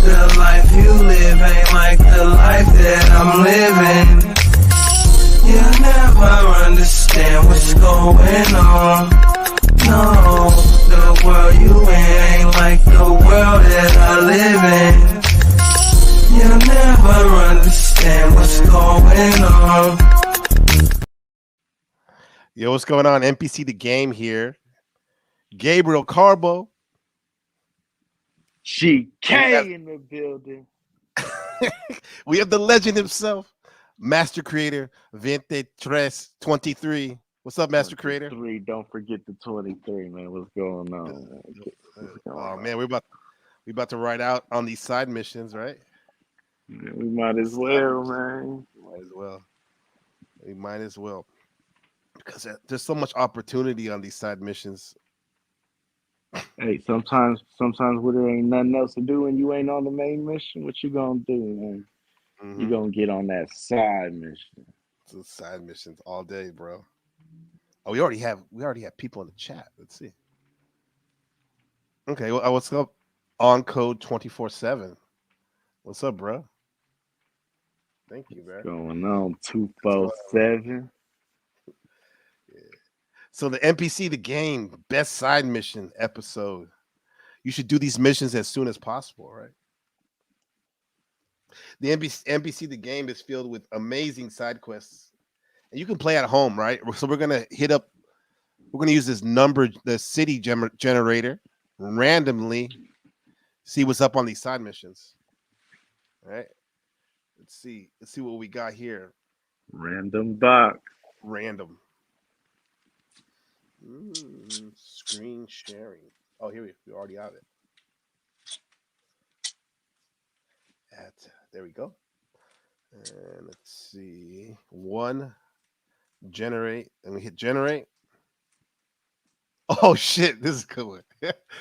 The life you live ain't like the life that I'm living. You'll never understand what's going on. No, the world you in ain't like the world that I live in. You'll never understand what's going on. Yo, what's going on? NPC The Game here. Gabriel Karbo. GK in the building. We have the legend himself, Master Creator, 23. What's up, Master Creator? Don't forget the 23, man. What's going on? Man, we're about to ride out on these side missions, right? Yeah, we might as well, man. We might as well. Because there's so much opportunity on these side missions. Hey, sometimes when there ain't nothing else to do and you ain't on the main mission, what you gonna do, man? Mm-hmm. You gonna get on that side mission. It's side missions all day, bro. Oh, we already have people in the chat. Let's see. Okay, well, what's up? On code 24/7. What's up, bro? Thank you, bro. What's going on 247? Yeah. So the NPC The Game best side mission episode. You should do these missions as soon as possible, right? The NPC The Game is filled with amazing side quests, and you can play at home, right? So we're gonna use the city generator, randomly see what's up on these side missions. All right. Let's see what we got here. Random box. Random. Screen sharing. Oh, here we already have it. There we go. And let's see. Generate. And we hit generate. Oh shit, this is cool.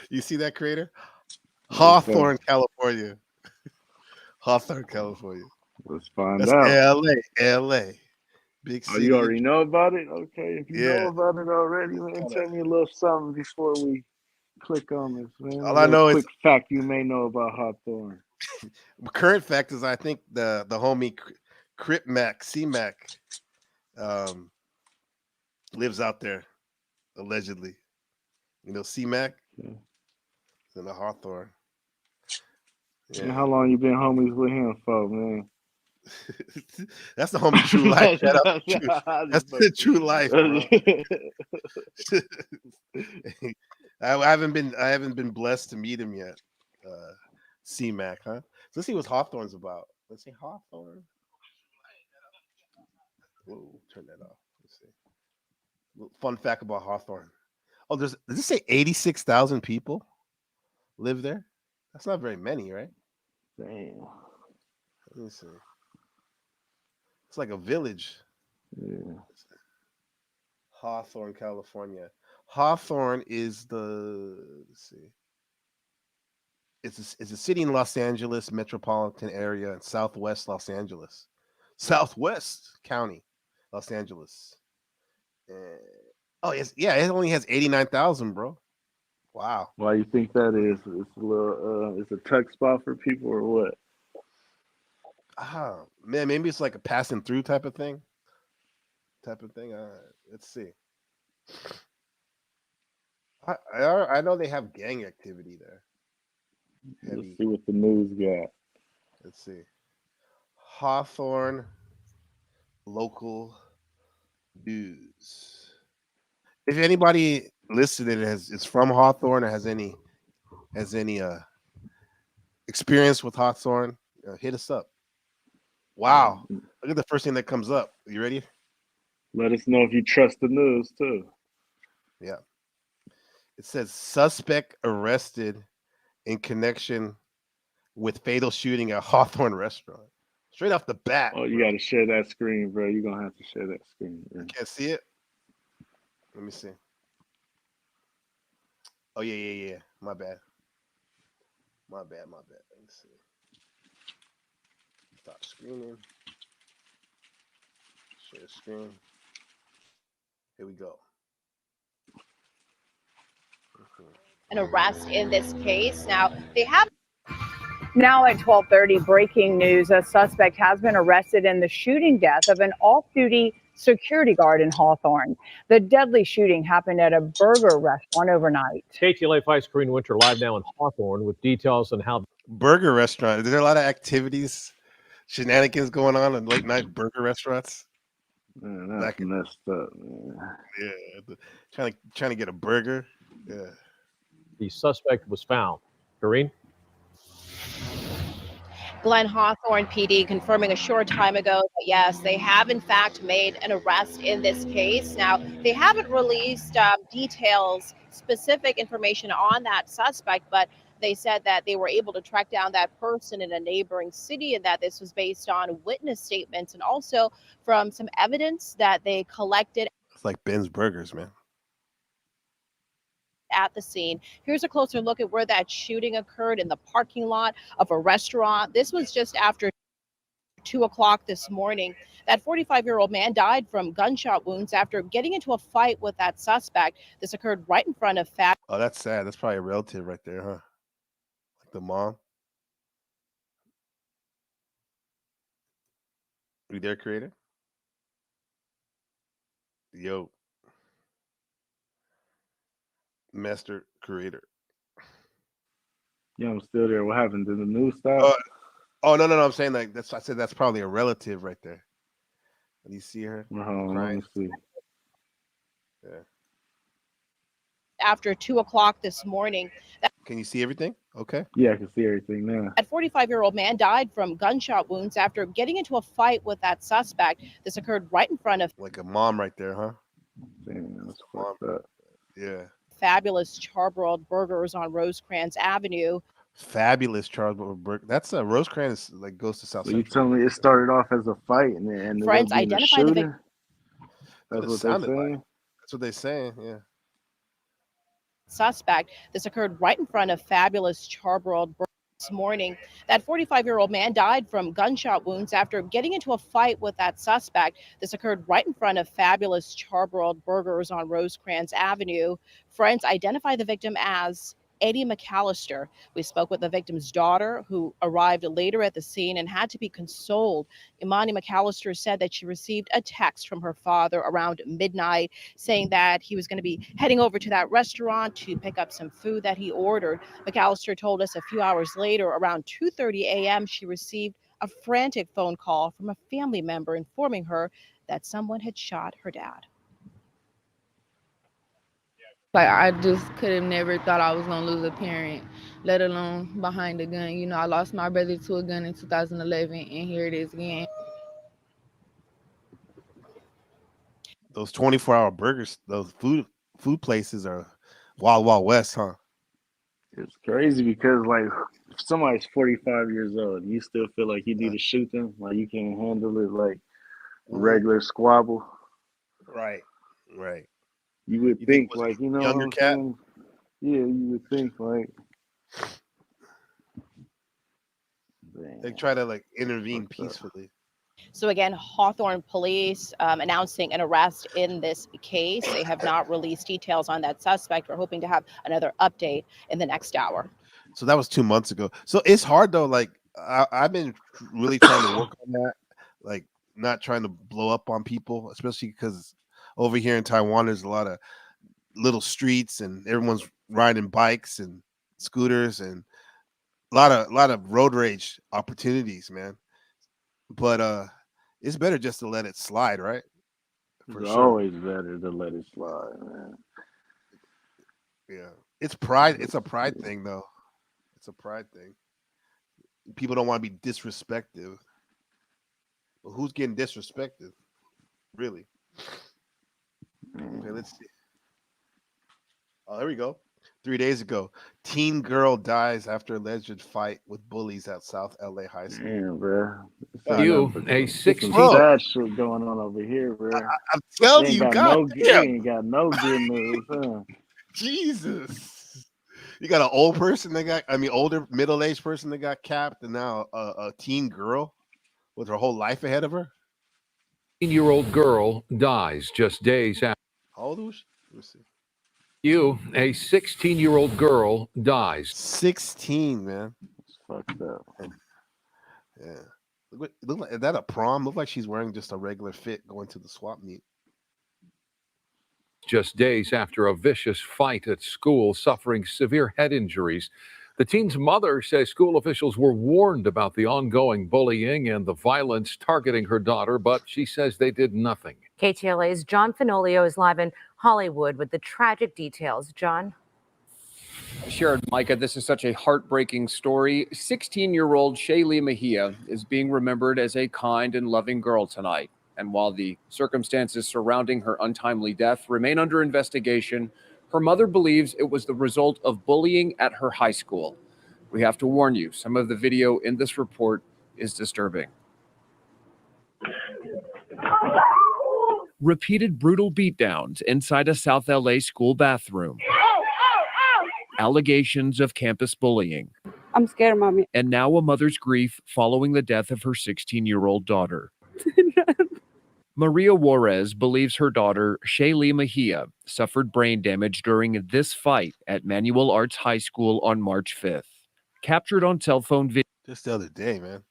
You see that, Creator? Hawthorne, California. Hawthorne, California. Let's find That's out. LA. Big city. Oh, you already know about it? Okay, if you know about it already, man, tell me a little something before we click on this, man. All I know is quick fact you may know about Hawthorne. Current fact is I think the homie Crip Mac, C-Mac, lives out there, allegedly. You know, C-Mac? Yeah. In the Hawthorne. Yeah. How long you been homies with him for, man? That's the homie true life. That's the true life, bro. I haven't been blessed to meet him yet. C-Mac, huh? So let's see what Hawthorne's about. Let's see Hawthorne. Whoa, turn that off. Let's see. Fun fact about Hawthorne. Oh, does this say 86,000 people live there? That's not very many, right? Damn. Let me see. It's like a village. Yeah. Hawthorne, California. Hawthorne is let's see. It's a city in Los Angeles metropolitan area in Southwest Los Angeles. Southwest County, Los Angeles. It only has 89,000, bro. Wow. Why you think that is? It's a little it's a tuck spot for people or what? Man, maybe it's like a passing through type of thing. Let's see. I know they have gang activity there. Let's see what the news got. Let's see. Hawthorne local news. If anybody listening is from Hawthorne or has any experience with Hawthorne, hit us up. Wow. Look at the first thing that comes up. You ready? Let us know if you trust the news too. Yeah. It says suspect arrested in connection with fatal shooting at Hawthorne restaurant. Straight off the bat. Oh, you got to share that screen, bro. You're going to have to share that screen. Bro. You can't see it? Let me see. Oh, yeah. My bad. Let me see. Stop screening. Share screen. Here we go. An arrest in this case. Now, they have... Now at 12:30, breaking news: a suspect has been arrested in the shooting death of an off-duty security guard in Hawthorne. The deadly shooting happened at a burger restaurant overnight. KTLA 5's Corinne Winter live now in Hawthorne with details on how Burger restaurant. Is there a lot of activities, shenanigans going on in late night burger restaurants? Man, that's messed up, man. Yeah, trying to get a burger. Yeah. the suspect was found. Corinne? Glen Hawthorne PD confirming a short time ago that yes, they have in fact made an arrest in this case. Now, they haven't released details, specific information on that suspect, but they said that they were able to track down that person in a neighboring city and that this was based on witness statements and also from some evidence that they collected. It's like Ben's Burgers, man. At the scene. Here's a closer look at where that shooting occurred in the parking lot of a restaurant. This was just after 2 o'clock this morning. That 45-year-old man died from gunshot wounds after getting into a fight with that suspect. This occurred right in front of Oh, that's sad. That's probably a relative right there, huh? Like the mom. You there, creator? Yo. Master Creator. Yeah, I'm still there. What happened? Did the news stop? No. I'm saying like that's. I said that's probably a relative right there. And you see her crying. Let me see. Yeah. After 2 o'clock this morning. Can you see everything? Okay. Yeah, I can see everything now. That 45-year-old man died from gunshot wounds after getting into a fight with that suspect. This occurred right in front of like a mom right there, huh? Damn, that's fucked up. Yeah. Fabulous Charbroiled Burgers on Rosecrans Avenue. Fabulous Charbroiled Burger. That's a Rosecrans like goes to South. So you telling me it started off as a fight and then friends identify the victim. That's what they're saying. Like. That's what they're saying. Yeah. Suspect. This occurred right in front of Fabulous Charbroiled Burgers this morning. That 45-year-old man died from gunshot wounds after getting into a fight with that suspect. This occurred right in front of Fabulous Charbroiled Burgers on Rosecrans Avenue. Friends identify the victim as Eddie McAllister. We spoke with the victim's daughter, who arrived later at the scene and had to be consoled. Imani McAllister said that she received a text from her father around midnight saying that he was going to be heading over to that restaurant to pick up some food that he ordered. McAllister told us a few hours later, around 2:30 a.m., she received a frantic phone call from a family member informing her that someone had shot her dad. Like, I just could have never thought I was going to lose a parent, let alone behind a gun. You know, I lost my brother to a gun in 2011, and here it is again. Those 24-hour burgers, those food places are wild, wild west, huh? It's crazy because, like, if somebody's 45 years old, you still feel like you need to shoot them, like you can't handle it, like regular squabble. Right. You would think, like, you know what I'm saying? Yeah, you would think, like, they try to, like, intervene peacefully. So again, Hawthorne police announcing an arrest in this case. They have not released details on that suspect. We're hoping to have another update in the next hour. So that was 2 months ago. So it's hard, though. Like, I've been really trying to work on that, like, not trying to blow up on people, especially because over here in Taiwan, there's a lot of little streets and everyone's riding bikes and scooters and a lot of road rage opportunities, man. But it's better just to let it slide, right? It's always better to let it slide, man. Yeah. It's pride. It's a pride thing, though. It's a pride thing. People don't want to be disrespectful. But who's getting disrespected? Really? Okay, let's see. Oh, there we go. 3 days ago, teen girl dies after alleged fight with bullies at South LA High School. Damn, bro. You, a 16. Sad shit going on over here, bro. I'm telling you, God, ain't got no good news, huh? Jesus. You got an old person older middle-aged person that got capped, and now a teen girl with her whole life ahead of her. 16-year-old girl dies just days after. How old was she? Let me see. You, a 16-year-old girl dies. 16, man. Fucked up. Yeah. Look like, is that a prom? Look like she's wearing just a regular fit going to the swap meet. just days after a vicious fight at school, suffering severe head injuries. The teen's mother says school officials were warned about the ongoing bullying and the violence targeting her daughter, but she says they did nothing. KTLA's John Finolio is live in Hollywood with the tragic details. John? Sharon, Micah, this is such a heartbreaking story. 16-year-old Shaylee Mejia is being remembered as a kind and loving girl tonight. And while the circumstances surrounding her untimely death remain under investigation, her mother believes it was the result of bullying at her high school. We have to warn you, some of the video in this report is disturbing. Repeated brutal beatdowns inside a South LA school bathroom. Allegations of campus bullying. I'm scared, Mommy. And now a mother's grief following the death of her 16-year-old daughter. Maria Juarez believes her daughter, Shaylee Mejia, suffered brain damage during this fight at Manual Arts High School on March 5th. Captured on cell phone Just the other day, man.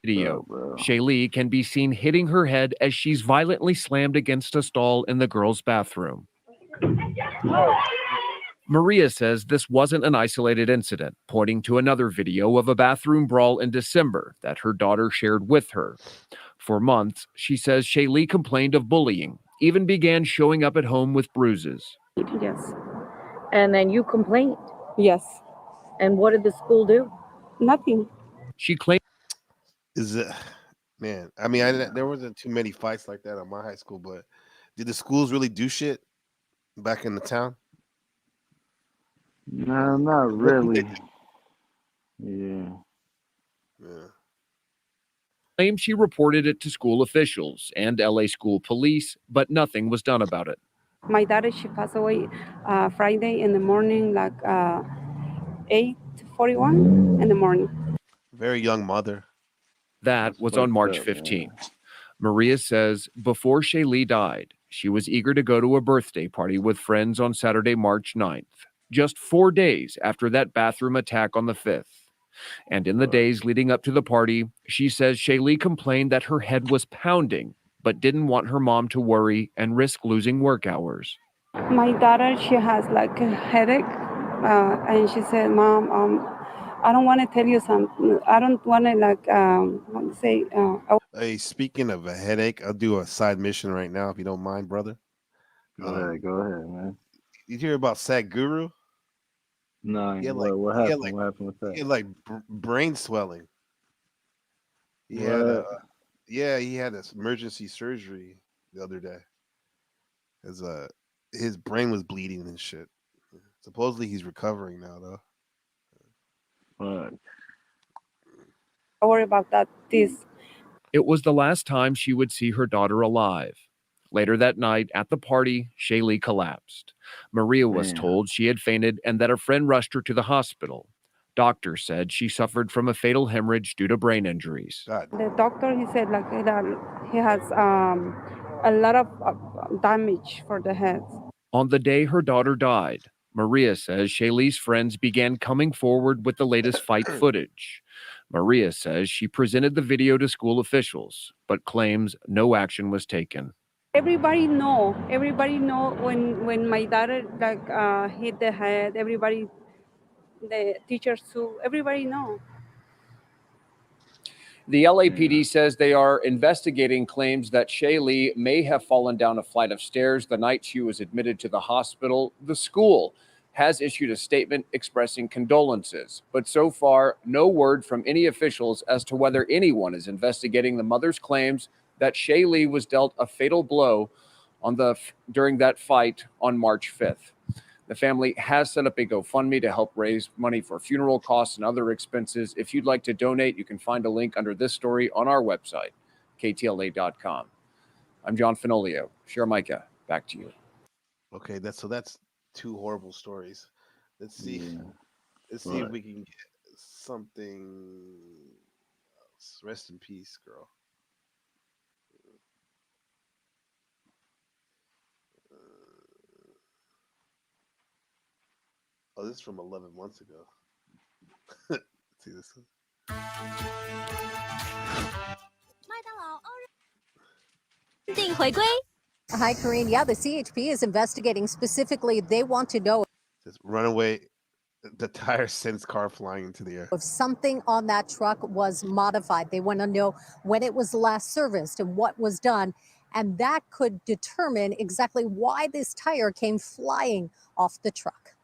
video, Shaylee can be seen hitting her head as she's violently slammed against a stall in the girls' bathroom. Maria says this wasn't an isolated incident, pointing to another video of a bathroom brawl in December that her daughter shared with her. For months, she says Shaylee complained of bullying, even began showing up at home with bruises. Yes. And then you complained. Yes. And what did the school do? Nothing. She claimed Is it, man? I mean, there wasn't too many fights like that at my high school, but did the schools really do shit back in the town? No, not really. Yeah. claimed she reported it to school officials and LA school police, but nothing was done about it. My daughter, she passed away Friday in the morning, like 8:41 in the morning. Very young mother. That was on March 15th. Maria says before Shaylee died, she was eager to go to a birthday party with friends on Saturday, March 9th, just 4 days after that bathroom attack on the 5th. And in the days leading up to the party, she says Shaylee complained that her head was pounding, but didn't want her mom to worry and risk losing work hours. My daughter, she has like a headache, and she said, "Mom, I don't want to tell you something. I don't want to say." Hey, speaking of a headache, I'll do a side mission right now if you don't mind, brother. Go ahead, man. You hear about Sadhguru? No, He had what happened? What happened with that? He had like brain swelling. He had this emergency surgery the other day. His brain was bleeding and shit. Supposedly he's recovering now though. I worry about that. It was the last time she would see her daughter alive. Later that night at the party, Shaylee collapsed. Maria was told she had fainted and that a friend rushed her to the hospital. Doctors said she suffered from a fatal hemorrhage due to brain injuries. The doctor, he said like that he has a lot of damage for the head. On the day her daughter died, Maria says Shaylee's friends began coming forward with the latest fight footage. Maria says she presented the video to school officials, but claims no action was taken. Everybody know when my daughter hit the head. Everybody, the teachers too. Everybody know. The LAPD says they are investigating claims that Shaylee may have fallen down a flight of stairs the night she was admitted to the hospital. The school has issued a statement expressing condolences, but so far, no word from any officials as to whether anyone is investigating the mother's claims that Shaylee was dealt a fatal blow during that fight on March 5th. The family has set up a GoFundMe to help raise money for funeral costs and other expenses. If you'd like to donate, you can find a link under this story on our website, ktla.com. I'm John Finolio. Share Micah, back to you. Okay, that's two horrible stories. Let's see. Let's see if we can get something else. Rest in peace, girl. Oh, this is from 11 months ago. Let's see this one. Hi, Karine. Yeah, the CHP is investigating. Specifically, they want to know This runaway, the tire sends car flying into the air. if something on that truck was modified. They want to know when it was last serviced and what was done. And that could determine exactly why this tire came flying off the truck.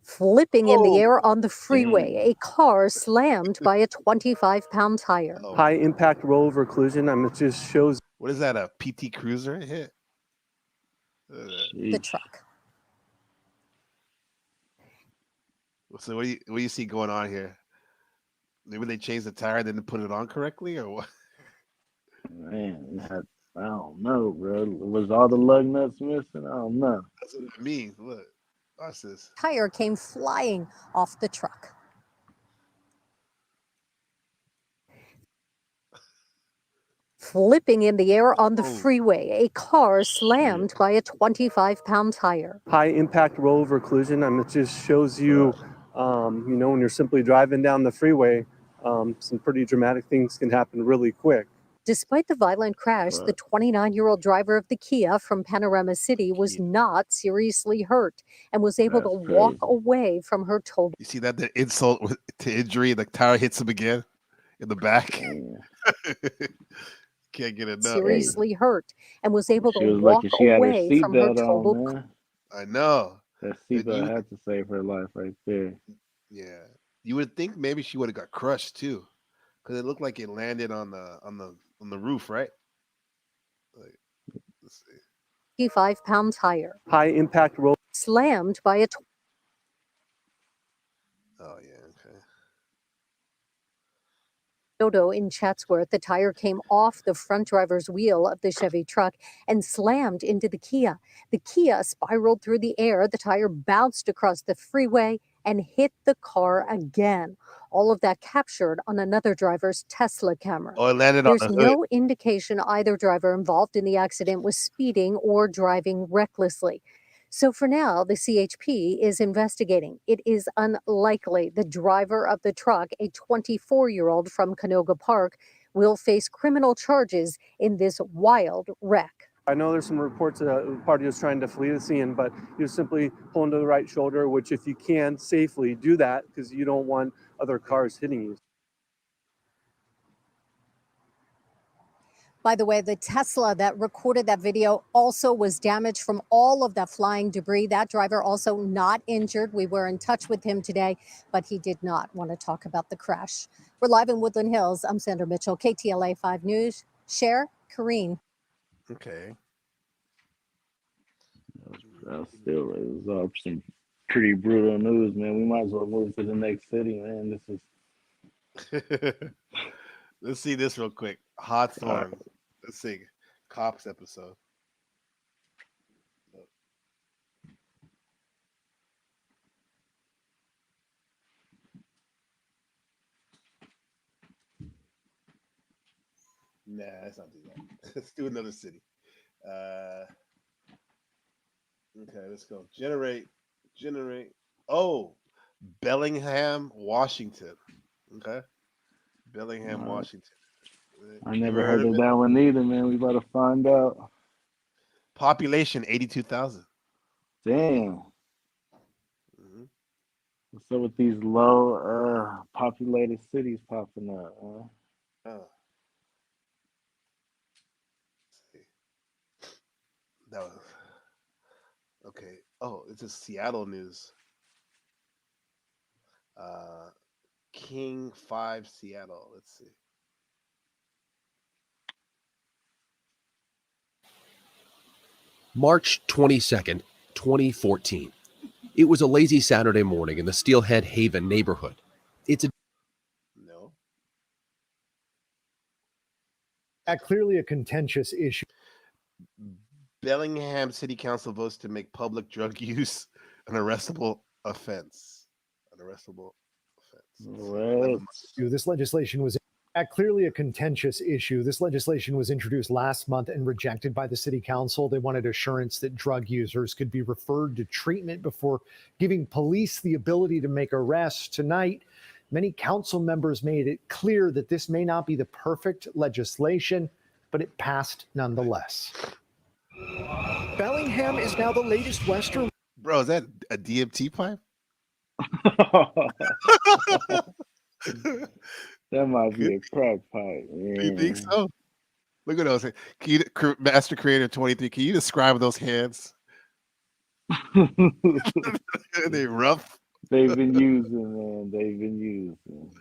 Flipping in the air on the freeway, a car slammed by a 25-pound tire. High impact rollover collision. It just shows. What is that? A PT Cruiser hit? The truck. So what do you see going on here? Maybe they changed the tire, didn't put it on correctly, or what? Man, I don't know, bro. Was all the lug nuts missing? I don't know. That's what it means. Look, watch this. Tire came flying off the truck. Flipping in the air on the freeway, a car slammed by a 25-pound tire. High impact rollover collision. It just shows you, when you're simply driving down the freeway, some pretty dramatic things can happen really quick. Despite the violent crash, the 29-year-old driver of the Kia from Panorama City was not seriously hurt and was able to walk away from her toll. You see that the insult to injury, the tire hits him again in the back. Can't get enough. Seriously hurt and was able to walk away from her total. I know. That seatbelt had to save her life right there. Yeah, you would think maybe she would have got crushed too, because it looked like it landed on the roof, right? Like, let's see. 25-pound tire. High impact roll. Slammed by a. Oh yeah. Okay. Dodo in Chatsworth, the tire came off the front driver's wheel of the Chevy truck and slammed into the Kia. The Kia spiraled through the air. The tire bounced across the freeway and hit the car again. All of that captured on another driver's Tesla camera. Oh, it landed on the There's hood. no indication either driver involved in the accident was speeding or driving recklessly. So for now, the CHP is investigating. It is unlikely the driver of the truck, a 24-year-old from Canoga Park, will face criminal charges in this wild wreck. I know there's some reports that the party was trying to flee the scene, but he was simply pulling to the right shoulder, which if you can safely do that, because you don't want other cars hitting you. By the way, the Tesla that recorded that video also was damaged from all of that flying debris. That driver also not injured. We were in touch with him today, but he did not want to talk about the crash. We're live in Woodland Hills. I'm Sandra Mitchell, KTLA 5 News. Cher, Karine. Okay. That still is some pretty brutal news, man. We might as well move to the next city, man. This is. Let's see this real quick. Hawthorne. Let's see. Cops episode. Nah, let's not do that. Let's do another city. Okay, let's go. Generate. Oh, Bellingham, Washington. Okay. Bellingham, Washington. I never heard of that one either, man. We about to find out. Population 82,000. Damn. What's up with these low populated cities popping up? Oh. That was okay. Oh, it's just Seattle news. King 5 Seattle. Let's see. March 22nd, 2014. It was a lazy Saturday morning in the Steelhead Haven neighborhood. It's clearly a contentious issue. Bellingham City Council votes to make public drug use an arrestable offense. This legislation was Clearly a contentious issue. This legislation was introduced last month and rejected by the city council. They wanted assurance that drug users could be referred to treatment before giving police the ability to make arrests. Tonight, many council members made it clear that this may not be the perfect legislation, but it passed nonetheless. Bellingham is now the latest Western. Bro, is that a DMT pipe? That might be a crack pipe. Do you think so? Look at those. Can you, Master Creator 23, can you describe those hands? They rough. They've been using, man. They've been using.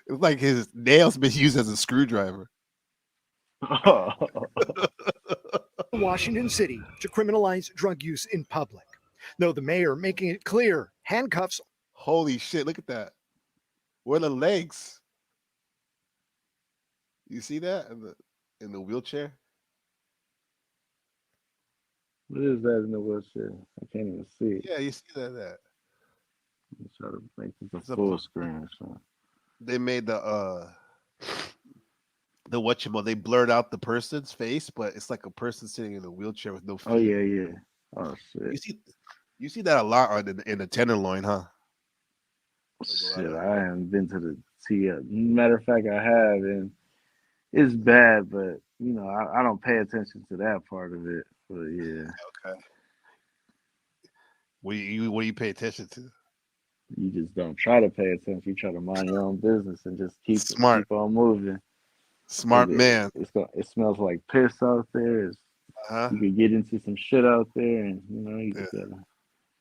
It's like his nails been used as a screwdriver. Washington City to criminalize drug use in public. No, the mayor making it clear, handcuffs. Holy shit, look at that. Where are the legs? You see that in the wheelchair? What is that in the wheelchair? I can't even see it. Yeah, you see that. Let me try to make this a full screen or something. They made the they blurred out the person's face, but it's like a person sitting in a wheelchair with no feet. Oh yeah. Oh shit. You see that a lot in the tenderloin, huh? Shit, I haven't been to the T. Matter of fact, I have, and it's bad, but you know, I don't pay attention to that part of it. But yeah. Okay. What do you pay attention to? You just don't try to pay attention. You try to mind your own business and just keep on moving. Smart man. It smells like piss out there. You could get into some shit out there, and you know you just gotta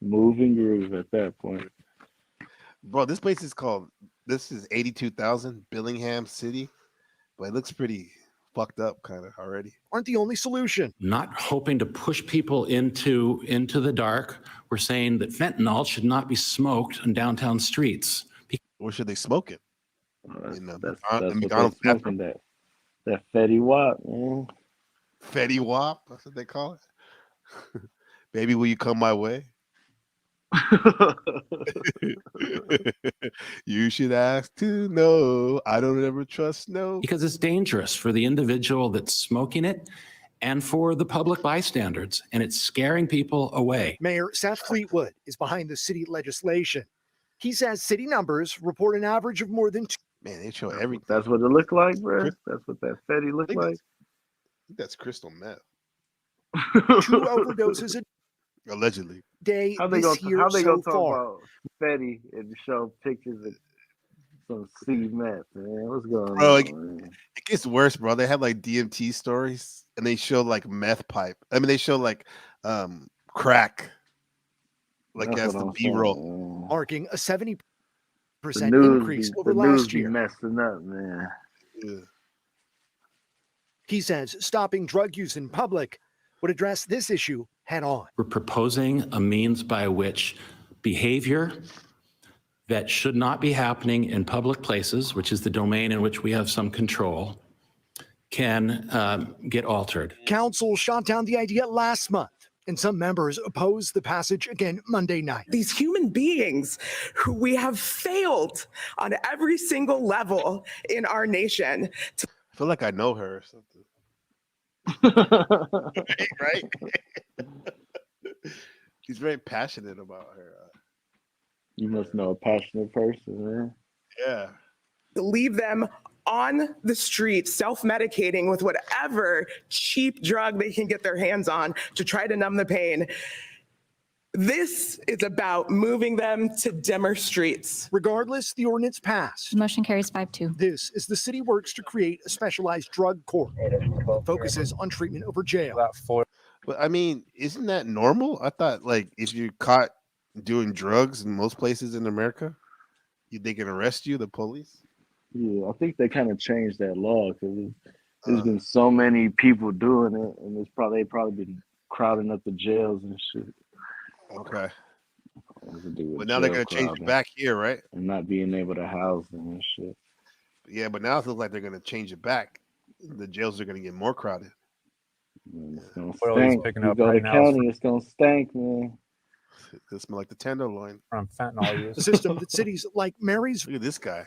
move and groove at that point. Bro, this place is called. This is 82,000 Bellingham City, but it looks pretty fucked up kind of already. Aren't the only solution. Not hoping to push people into the dark. We're saying that fentanyl should not be smoked on downtown streets. Where should they smoke it? That's what they're smoking, that Fetty Wap, man. Fetty Wap, that's what they call it. Baby, will you come my way? You should ask to know. I don't ever trust no. Because it's dangerous for the individual that's smoking it and for the public bystanders, and it's scaring people away. Mayor Seth Fleetwood is behind the city legislation. He says city numbers report an average of more than two. Man, they show everything. That's what it looked like, bro. That's what that Fetty looked like. I think that's crystal meth. 2 overdoses a allegedly. Day how they this gonna year so talk far. about Fetty and show pictures of some C meth, man? What's going Bro, on? It gets worse, bro. They have like DMT stories, and they show like meth pipe. I mean, they show like crack, like as the B-roll, marking a 70% increase over last year. Messing up, man. Yeah. He says stopping drug use in public would address this issue head on. We're proposing a means by which behavior that should not be happening in public places, which is the domain in which we have some control, can get altered. Council shot down the idea last month, and some members opposed the passage again Monday night. These human beings who we have failed on every single level in our nation. I feel like I know her or something. right? She's very passionate about her. You must know a passionate person, man. Yeah. To leave them on the street, self-medicating with whatever cheap drug they can get their hands on to try to numb the pain. This is about moving them to dimmer streets. Regardless, the ordinance passed. Motion carries 5-2. This is the city works to create a specialized drug court that focuses on treatment over jail. But I mean, isn't that normal? I thought like if you're caught doing drugs in most places in America, they can arrest you, the police. Yeah, I think they kind of changed that law because there's been so many people doing it, and they've probably been crowding up the jails and shit. Okay. But now they're gonna change it back here, right? And not being able to house them and shit. Yeah, but now it looks like they're gonna change it back. The jails are gonna get more crowded. It's gonna stink. You go to county, it's gonna stink, man. It smell like the tenderloin from fentanyl use. A system that cities like Mary's. Look at this guy.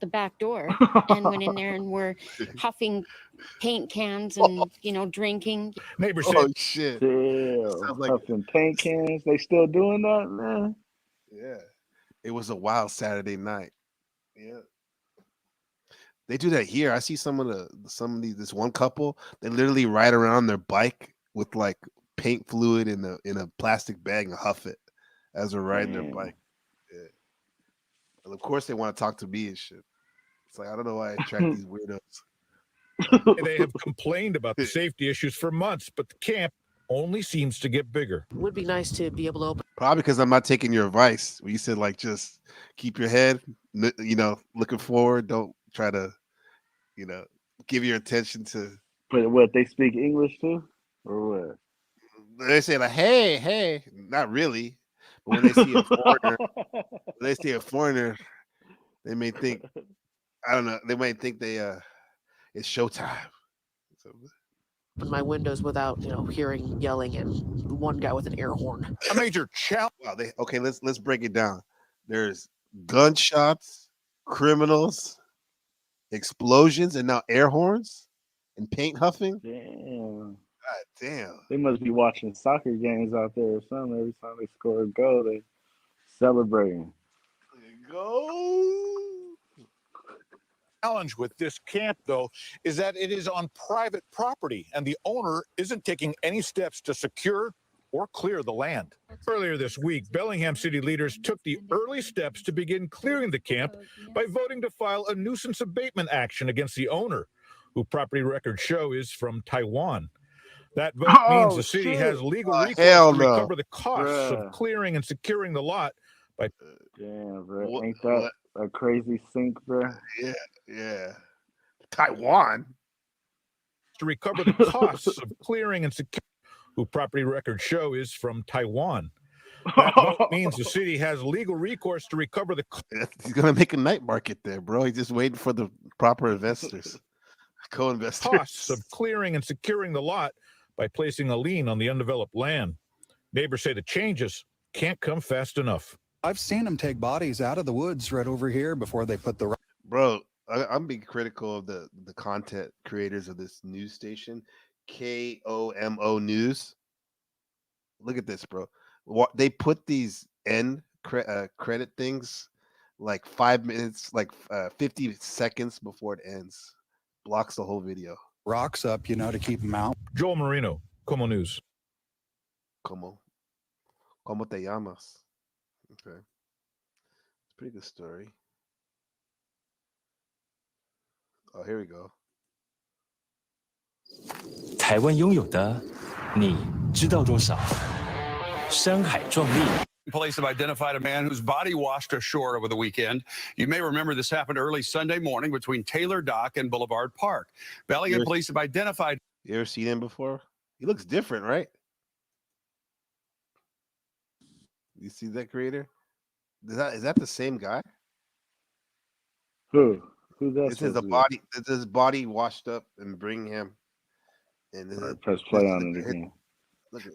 the back door and went in there and were huffing paint cans and, drinking. Neighbors Oh said, shit! Still Sounds like huffing paint cans. They still doing that, man. yeah. It was a wild Saturday night. Yeah. They do that here. I see some of these this one couple, they literally ride around their bike with like paint fluid in a plastic bag and huff it as they're riding their bike. Yeah. And of course they want to talk to me and shit. It's like I don't know why I attract these weirdos. they have complained about the safety issues for months, but the camp only seems to get bigger. Would be nice to be able to open. Probably because I'm not taking your advice. Where you said like just keep your head, looking forward. Don't try to, give your attention to. But what, they speak English too, or what? They say like, hey, not really. But when they see a foreigner, they may think, I don't know. They might think it's showtime. So, My windows without, hearing yelling and one guy with an air horn. A major challenge. wow. Let's break it down. There's gunshots, criminals, explosions, and now air horns and paint huffing. Damn. God damn. They must be watching soccer games out there or something. Every time they score a goal, they celebrating. Go. Challenge with this camp, though, is that it is on private property and the owner isn't taking any steps to secure or clear the land. Earlier this week, Bellingham city leaders took the early steps to begin clearing the camp by voting to file a nuisance abatement action against the owner, who property records show is from Taiwan. That vote means the city has legal recourse to recover the costs of clearing and securing the lot by. Damn, bro. Ain't that a crazy sink, bro? Yeah. Taiwan. To recover the costs of clearing and securing, who property records show is from Taiwan. That vote means the city has legal recourse to recover the costs. He's gonna make a night market there, bro. He's just waiting for the proper investors, co-investors. Costs of clearing and securing the lot by placing a lien on the undeveloped land. Neighbors say the changes can't come fast enough. I've seen them take bodies out of the woods right over here before they put the. Bro, I'm being critical of the content creators of this news station, KOMO News. Look at this, bro. They put these end credit things like 5 minutes, like 50 seconds before it ends. Blocks the whole video. Rocks up, to keep them out. Joel Marino, Como News. ¿Cómo te llamas? Okay. It's a pretty good story. Oh, here we go. 台湾拥有的，你知道多少？山海壮丽。 Police have identified a man whose body washed ashore over the weekend. You may remember this happened early Sunday morning between Taylor Dock and Boulevard Park. Bellingham police have identified. You ever seen him before? He looks different, right? You see that, creator? Is that the same guy? Who's that? It says the body. It says body washed up and bring him. And press play on it again.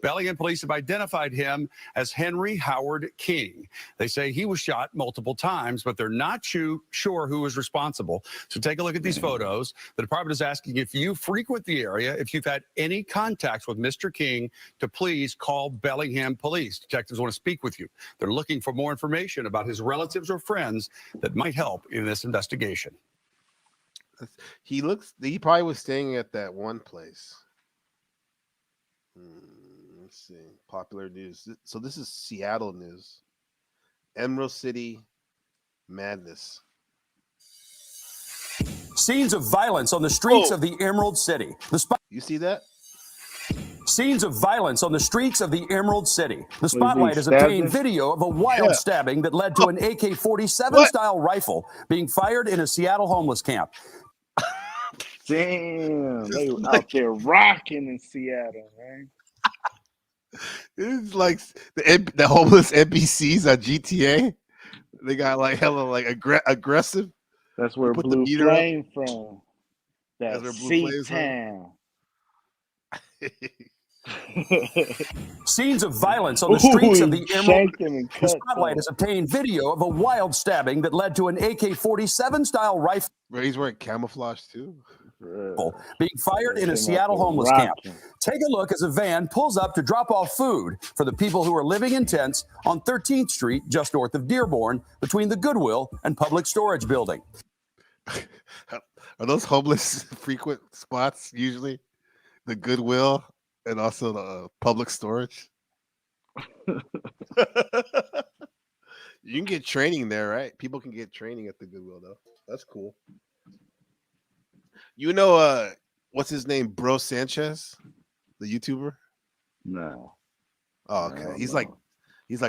Bellingham police have identified him as Henry Howard King. They say he was shot multiple times, but they're not sure who is responsible. So take a look at these photos. The department is asking if you frequent the area, if you've had any contacts with Mr. King, to please call Bellingham police. Detectives want to speak with you. They're looking for more information about his relatives or friends that might help in this investigation. He probably was staying at that one place. Let's see. Popular news. So this is Seattle news. Emerald City madness. Scenes of violence on the streets of the Emerald City. You see that? Scenes of violence on the streets of the Emerald City. The Spotlight has obtained video of a wild stabbing that led to an AK-47 style rifle being fired in a Seattle homeless camp. Damn, they were out there rocking in Seattle, man. It's like the homeless NPCs on GTA. They got like hella like aggressive. That's where Blue Flame from. That's C-Town. Scenes of violence on the streets of the Emerald cut Spotlight has obtained video of a wild stabbing that led to an AK-47 style rifle Bro, he's wearing camouflage too. being fired in a Seattle homeless camp. Take a look as a van pulls up to drop off food for the people who are living in tents on 13th Street, just north of Dearborn, between the Goodwill and Public Storage building. Are those homeless frequent spots usually? The Goodwill and also the public storage? You can get training there, right? People can get training at the Goodwill, though. That's cool. You know, what's his name? Bro Sanchez, the YouTuber? No. Oh, okay. He's like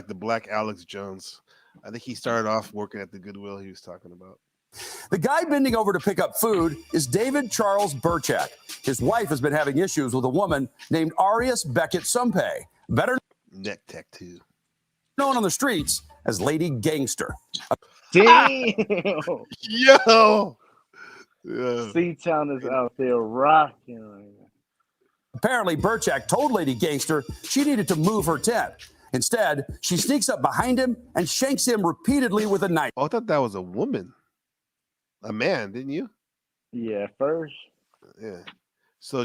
the Black Alex Jones. I think he started off working at the Goodwill he was talking about. The guy bending over to pick up food is David Charles Burchak. His wife has been having issues with a woman named Arias Beckett Sumpay, better neck tattoo, known on the streets as Lady Gangster. Damn. Yo. C-Town is out there rocking right now. Apparently, Burchak told Lady Gangster she needed to move her tent. Instead, she sneaks up behind him and shanks him repeatedly with a knife. Oh, I thought that was a woman. A man, didn't you? Yeah, first. Yeah. So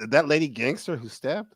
that Lady Gangster who stabbed?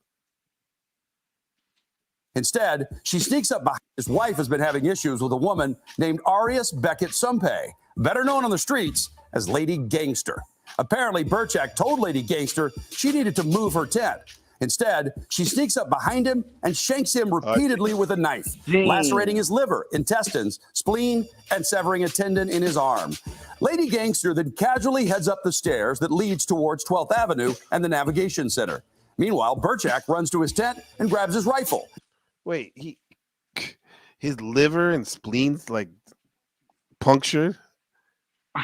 Instead, she sneaks up behind his wife has been having issues with a woman named Arias Beckett Sumpay, better known on the streets as Lady Gangster. Apparently, Burchak told Lady Gangster she needed to move her tent. Instead, she sneaks up behind him and shanks him repeatedly with a knife, lacerating his liver, intestines, spleen, and severing a tendon in his arm. Lady Gangster then casually heads up the stairs that leads towards 12th Avenue and the Navigation Center. Meanwhile, Burchak runs to his tent and grabs his rifle. Wait, his liver and spleen's like punctured?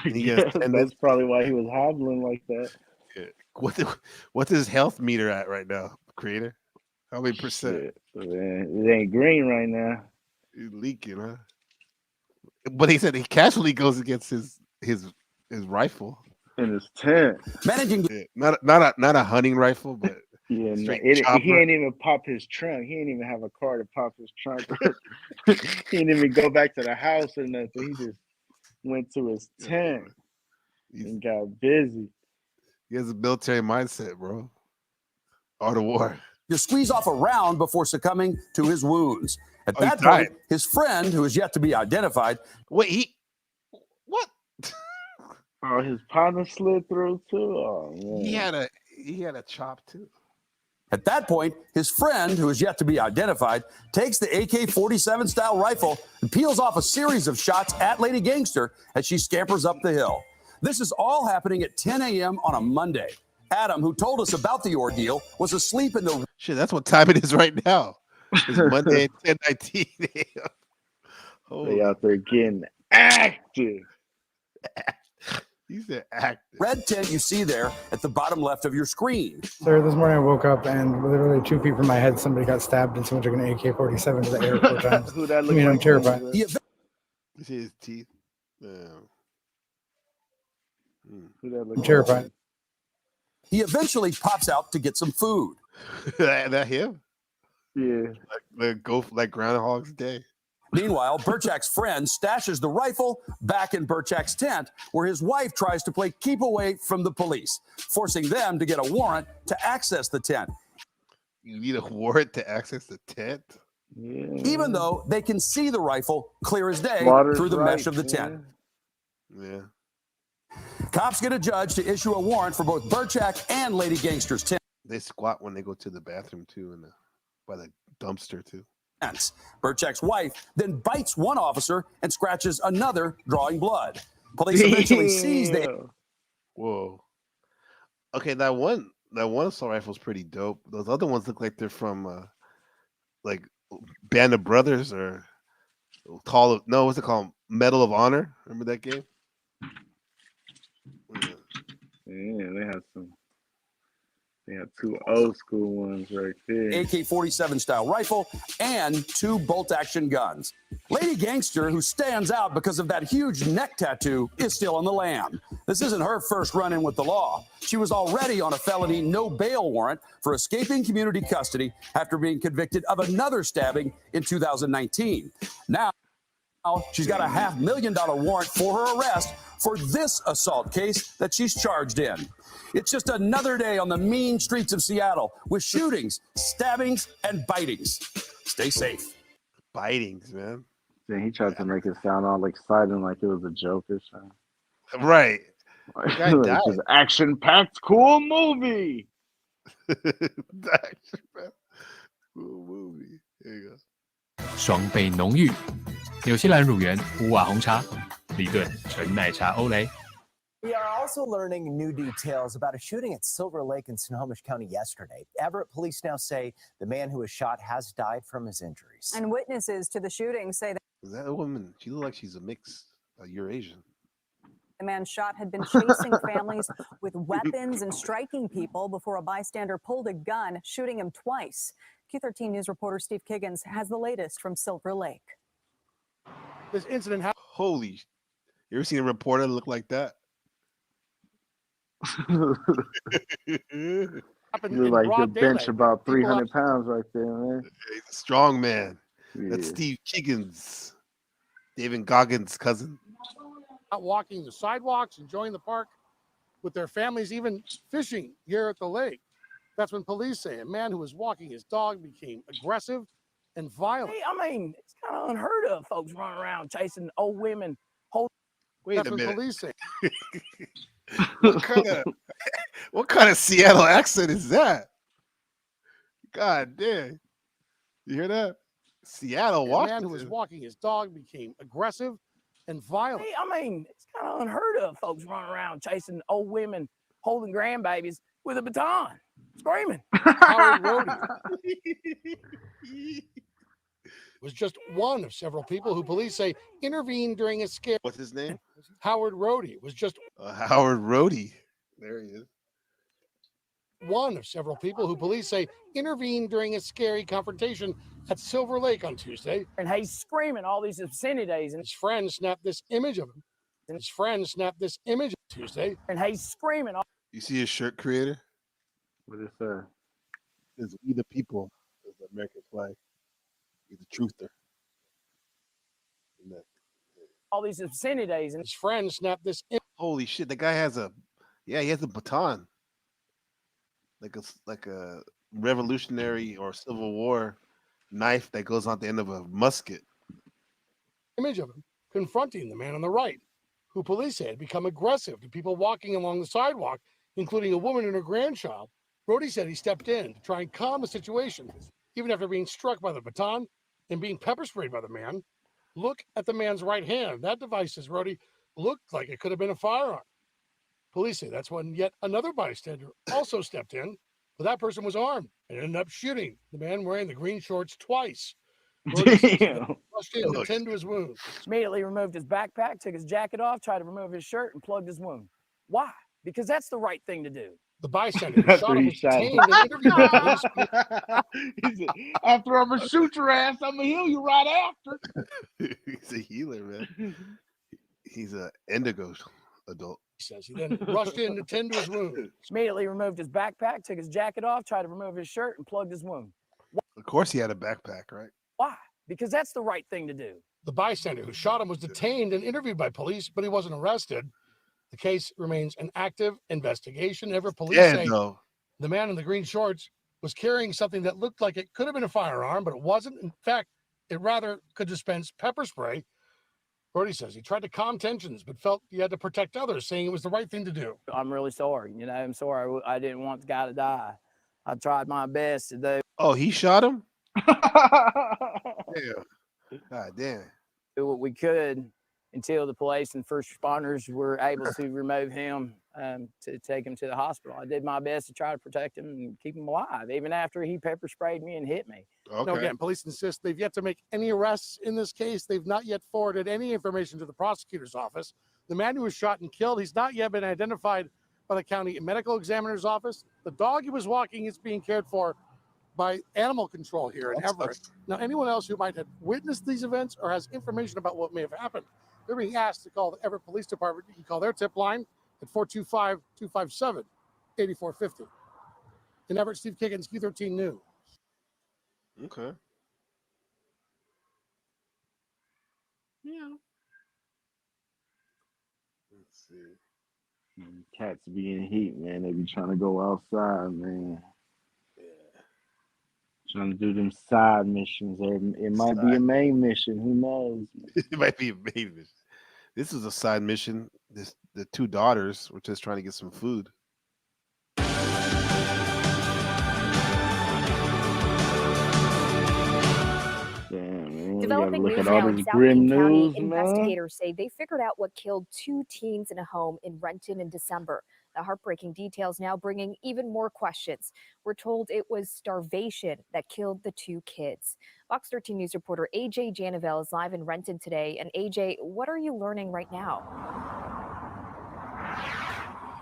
Yes, that's probably why he was hobbling like that. What's his health meter at right now, Creator? How many percent? It ain't green right now. He's leaking, huh? But he said he casually goes against his rifle in his tent. Managing not a hunting rifle, but yeah, he ain't even pop his trunk. He ain't even have a car to pop his trunk. He didn't even go back to the house or nothing. He just went to his tent and got busy. He has a military mindset, bro. Art of war. To squeeze off a round before succumbing to his wounds. At Oh, he that died. point, his friend, who is yet to be identified, Wait, Oh, his partner slid through too. Oh man. He had a chop too. At that point, his friend, who is yet to be identified, takes the AK-47 style rifle and peels off a series of shots at Lady Gangster as she scampers up the hill. This is all happening at 10 a.m. on a Monday. Adam, who told us about the ordeal, was asleep in the... Shit, that's what time it is right now. It's Monday at 10:19 a.m. They out there getting active. He said active. red tent you see there at the bottom left of your screen. Sir, this morning I woke up and literally 2 feet from my head, somebody got stabbed and someone took an AK-47 to the air 4 times. Who that I look mean, I'm like? terrified. You see his teeth? Who that look I'm like? terrified. He eventually pops out to get some food. that him? Yeah. Like Groundhog's Day. Meanwhile, Burchak's friend stashes the rifle back in Burchak's tent, where his wife tries to play keep away from the police, forcing them to get a warrant to access the tent. You need a warrant to access the tent? Yeah. Even though they can see the rifle clear as day Water's through the right, mesh of the tent. Yeah. Cops get a judge to issue a warrant for both Burchak and Lady Gangster's tent. They squat when they go to the bathroom too, and by the dumpster too. Burchak's wife then bites one officer and scratches another, drawing blood. Police eventually seize the... Whoa. Okay, that one assault rifle is pretty dope. Those other ones look like they're from like Band of Brothers or what's it called? Medal of Honor. Remember that game? Yeah, They have two old school ones right there. AK-47 style rifle and 2 bolt-action guns. Lady Gangster, who stands out because of that huge neck tattoo, is still on the lam. This isn't her first run-in with the law. She was already on a felony no bail warrant for escaping community custody after being convicted of another stabbing in 2019. Now, she's got a $500,000 warrant for her arrest for this assault case that she's charged in. It's just another day on the mean streets of Seattle with shootings, stabbings, and bitings. Stay safe. Bitings, man. Then he tried to make it sound all exciting, like it was a joke or something. Right. The guy Like, died. it's an action-packed, cool movie. Cool movie. There you go. 爽倍浓郁，纽西兰乳源乌瓦红茶，里顿纯奶茶欧蕾。 We are also learning new details about a shooting at Silver Lake in Snohomish County yesterday. Everett police now say the man who was shot has died from his injuries. And witnesses to the shooting say that Is that a woman? She looks like she's a mix, Eurasian. the man shot had been chasing families with weapons and striking people before a bystander pulled a gun, shooting him twice. Q13 News reporter Steve Kiggins has the latest from Silver Lake. This incident happened. Holy. You ever seen a reporter look like that? You're like you bench about 300 pounds right there, man. He's a strong man. Yeah. That's Steve Kiggins, David Goggins' cousin. Out walking the sidewalks, enjoying the park with their families, even fishing here at the lake. That's when police say a man who was walking his dog became aggressive and violent. Hey, I mean, it's kind of unheard of, folks running around chasing old women. Wait That's a when minute. police say. What kind of Seattle accent is that? God damn. You hear that? Seattle, A man Washington. who was walking his dog became aggressive and violent. Hey, I mean, it's kind of unheard of, folks running around chasing old women, holding grandbabies with a baton, screaming. Howard Rohde was just one of several people who police say intervened during a scare. What's his name? Howard Rohde was just Howard Rohde. There he is. one of several people who police say intervened during a scary confrontation at Silver Lake on Tuesday. And he's screaming all these obscenities. And his friend snapped this image of him. And his friend snapped this image Tuesday. And he's screaming. You see his shirt, creator? What is that? It says "We the People" is the American flag. He's a truther. All these obscenities. And his friend snapped this image. Holy shit! The guy has he has a baton, like a Revolutionary or Civil War knife that goes on the end of a musket. Image of him confronting the man on the right, who police say had become aggressive to people walking along the sidewalk, including a woman and her grandchild. Rohde said he stepped in to try and calm the situation, even after being struck by the baton and being pepper sprayed by the man. Look at the man's right hand. That device, says Rohde, looked like it could have been a firearm. Police say that's when yet another bystander also stepped in, but that person was armed and ended up shooting the man wearing the green shorts twice. Damn. Rushed in to tend to his wound. Immediately removed his backpack, took his jacket off, tried to remove his shirt, and plugged his wound. Why? Because that's the right thing to do. The bystander who After shot him he was shot detained and interviewed by police. He said, after I'm gonna shoot your ass, I'm gonna heal you right after. He's a healer, man. He's an indigo adult. He says he then rushed in to tend to his wound. Immediately removed his backpack, took his jacket off, tried to remove his shirt, and plugged his wound. Of course, he had a backpack, right? Why? Because that's the right thing to do. The bystander who shot him was detained and interviewed by police, but he wasn't arrested. The case remains an active investigation. Ever police say the man in the green shorts was carrying something that looked like it could have been a firearm, but it wasn't. In fact, it rather could dispense pepper spray. Rohde says he tried to calm tensions, but felt he had to protect others, saying it was the right thing to do. I'm really sorry. You know, I'm sorry. I didn't want the guy to die. I tried my best to do. Oh, he shot him? God damn. Do what we could until the police and first responders were able to remove him to take him to the hospital. I did my best to try to protect him and keep him alive, even after he pepper sprayed me and hit me. No, again, police insist they've yet to make any arrests in this case. They've not yet forwarded any information to the prosecutor's office. The man who was shot and killed, he's not yet been identified by the county medical examiner's office. The dog he was walking is being cared for by animal control here in Everett. Now, anyone else who might have witnessed these events or has information about what may have happened, they're being asked to call the Everett Police Department. You can call their tip line at 425-257-8450. In Everett, Steve Kiggins, Q13 News. Okay. Yeah. Let's see. Cats be in heat, man. They be trying to go outside, man. Trying to do them side missions, or it might be a main mission. Who knows? It might be a main mission. This is a side mission. The two daughters were just trying to get some food. Developing look news at all now in this South grim King County. news, man. Investigators say they figured out what killed 2 teens in a home in Renton in December. The heartbreaking details now bringing even more questions. We're told it was starvation that killed the 2 kids. Fox 13 News reporter AJ Janavel is live in Renton today. And AJ, what are you learning right now?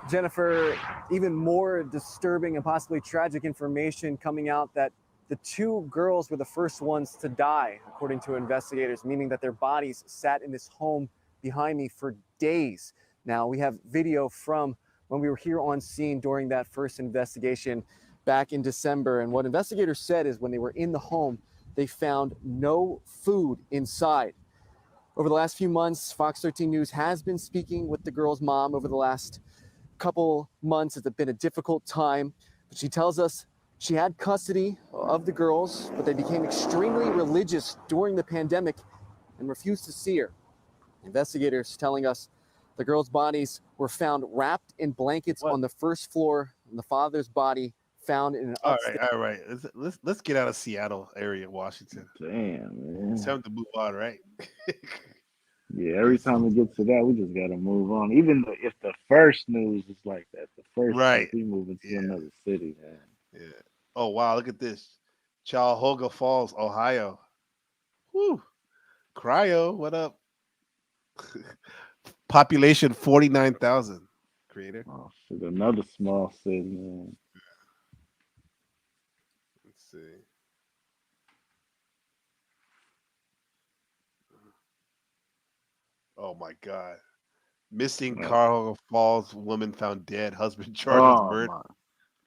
Jennifer, even more disturbing and possibly tragic information coming out that the 2 girls were the first ones to die, according to investigators, meaning that their bodies sat in this home behind me for days. Now, we have video from when we were here on scene during that first investigation back in December. And what investigators said is when they were in the home, they found no food inside. Over the last few months, Fox 13 News has been speaking with the girl's mom over the last couple months. It's been a difficult time, but she tells us she had custody of the girls, but they became extremely religious during the pandemic and refused to see her. Investigators telling us the girls' bodies were found wrapped in blankets on the first floor, and the father's body found in an upstairs. All right. Let's get out of Seattle area, Washington. Damn, man. It's time to move on, right? Yeah, every time we get to that, we just gotta move on. Even if the first news is like that, the first Right. we move into another city, man. Yeah. Oh wow, look at this. Cuyahoga Falls, Ohio. Woo. Cryo, what up? Population 49,000. Creator. Oh shit, another small city, man. Let's see. Oh my God. Missing Cuyahoga Falls woman found dead. Husband charged with murder.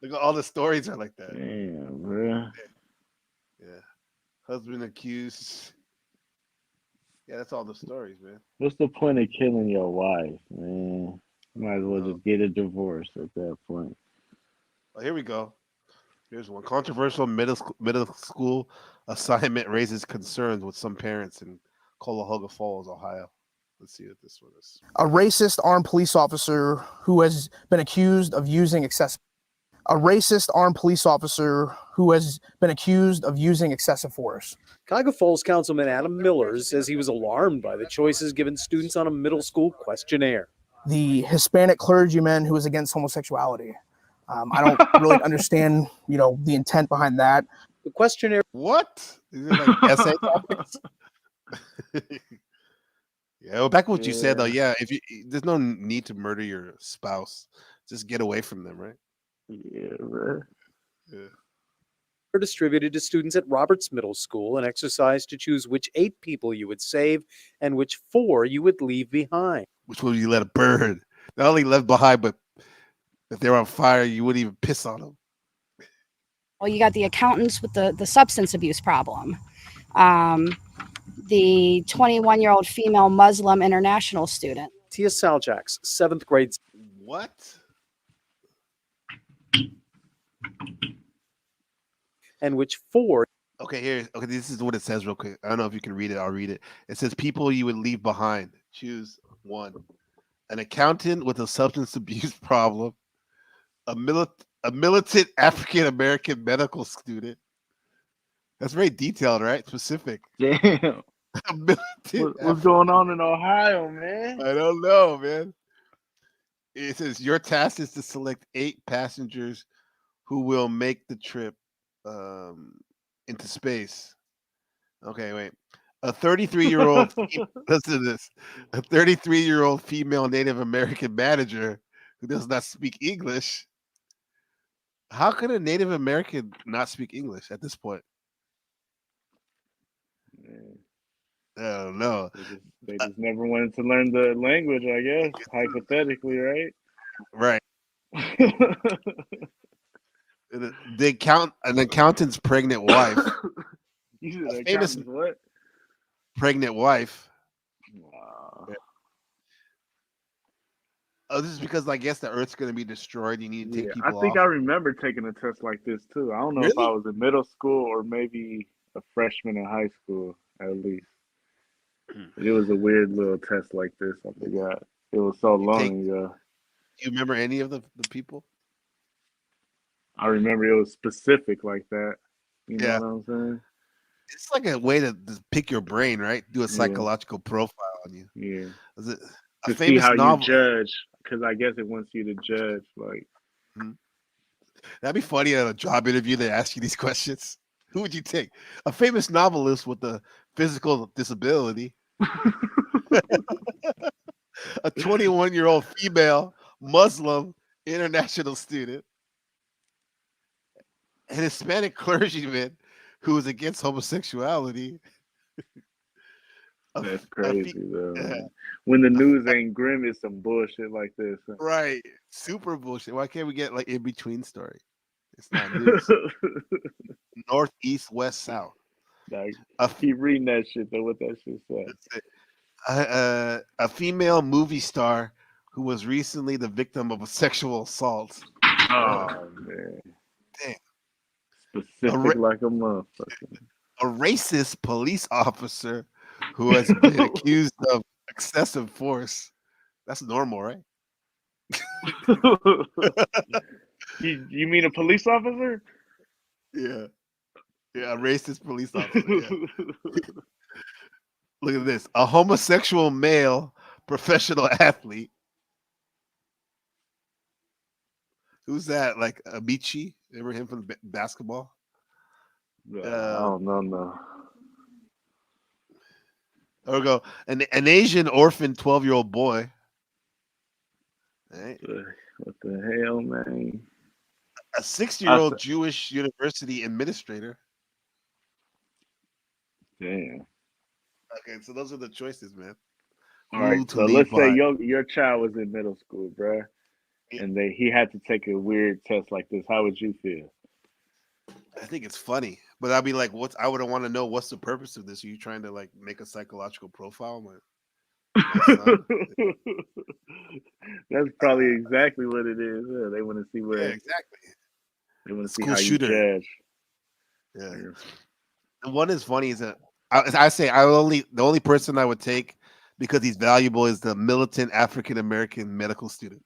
Look at all the stories are like that. Damn, bro. Yeah. Husband accused. Yeah, that's all the stories, man. What's the point of killing your wife, man? You might as well just get a divorce at that point. Oh, here we go. Here's one. Controversial middle school assignment raises concerns with some parents in Cuyahoga Falls, Ohio. Let's see what this one is. A racist armed police officer who has been accused of using excessive force. Cuyahoga Falls Councilman Adam Miller says he was alarmed by the choices given students on a middle school questionnaire. The Hispanic clergyman who is against homosexuality. I don't really understand, the intent behind that. The questionnaire. What? Is it like essay topics? Yeah, well, back to what you said though. Yeah, there's no need to murder your spouse. Just get away from them, right? Yeah, right. Yeah. Were distributed to students at Roberts Middle School, an exercise to choose which 8 people you would save and which 4 you would leave behind. Which one you let burn? Not only left behind, but if they're on fire, you wouldn't even piss on them. Well, you got the accountants with the substance abuse problem. The 21-year-old female Muslim international student. Tia Saljak's 7th grade. What? And which 4? Okay, this is what it says real quick. I don't know if you can read it. I'll read it. It says people you would leave behind. Choose 1. An accountant with a substance abuse problem. A militant African-American medical student. That's very detailed, right? Specific. Damn. What's going on in Ohio, man? I don't know, man. It says your task is to select 8 passengers who will make the trip into space. Okay, wait. A 33-year-old listen to this. A 33-year-old female Native American manager who does not speak English. How could a Native American not speak English at this point? I don't know. They just never wanted to learn the language, I guess, hypothetically, right? Right. An accountant's pregnant wife. You said A famous accountant's what? pregnant wife. Wow. Oh, this is because I guess the Earth's going to be destroyed. You need to take people I think off. I remember taking a test like this too. I don't know if I was in middle school or maybe a freshman in high school at least. It was a weird little test like this. I forgot. It was so long ago. Do you remember any of the people? I remember it was specific like that. You know what I'm saying? It's like a way to pick your brain, right? Do a psychological profile on you. Yeah. Is it To see how you judge, because I guess it wants you to judge. Like, that'd be funny at a job interview. They ask you these questions. Who would you take? A famous novelist with a physical disability, a 21-year-old female Muslim international student, an Hispanic clergyman who is against homosexuality. That's crazy, though. When the news ain't grim, it's some bullshit like this. Right. Super bullshit. Why can't we get like in between story? It's not news. North, east, west, south. Like, keep reading that shit, though, what that shit says. A female movie star who was recently the victim of a sexual assault. Oh, man. Damn. Specific like a motherfucker. A racist police officer who has been accused of excessive force. That's normal, right? You mean a police officer? Yeah. Yeah, a racist police officer. Yeah. Look at this. A homosexual male professional athlete. Who's that? Like Amici? Remember him from basketball? I don't know. No. There we go. An Asian orphan 12-year-old boy. Right. What the hell, man? A 60-year-old Jewish university administrator. Damn. Okay, so those are the choices, man. All right, so let's say your child was in middle school, bruh, and he had to take a weird test like this. How would you feel? I think it's funny, but I'd be like, I would want to know what's the purpose of this? Are you trying to like make a psychological profile? That's probably exactly what it is. Yeah, they want to see where. Yeah, exactly. They want to see School how shooter. you judge. Yeah. And what is funny is that I say the only person I would take because he's valuable is the militant African American medical student.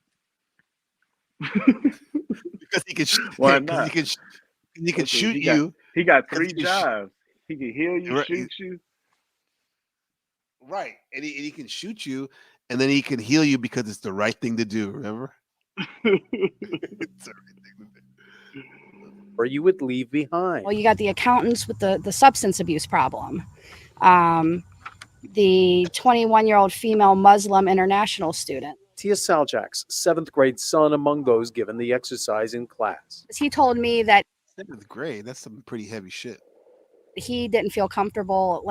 Because he can. Why not? He can shoot you. He got 3 jobs. He can heal you, shoot you. Right, and he can shoot you, and then he can heal you because it's the right thing to do. Remember? It's the right thing to do. Or you would leave behind. Well, you got the accountants with the substance abuse problem. The 21-year-old female Muslim international student. Tia Saljak's 7th grade son among those given the exercise in class. He told me that 7th grade, that's some pretty heavy shit. he didn't feel comfortable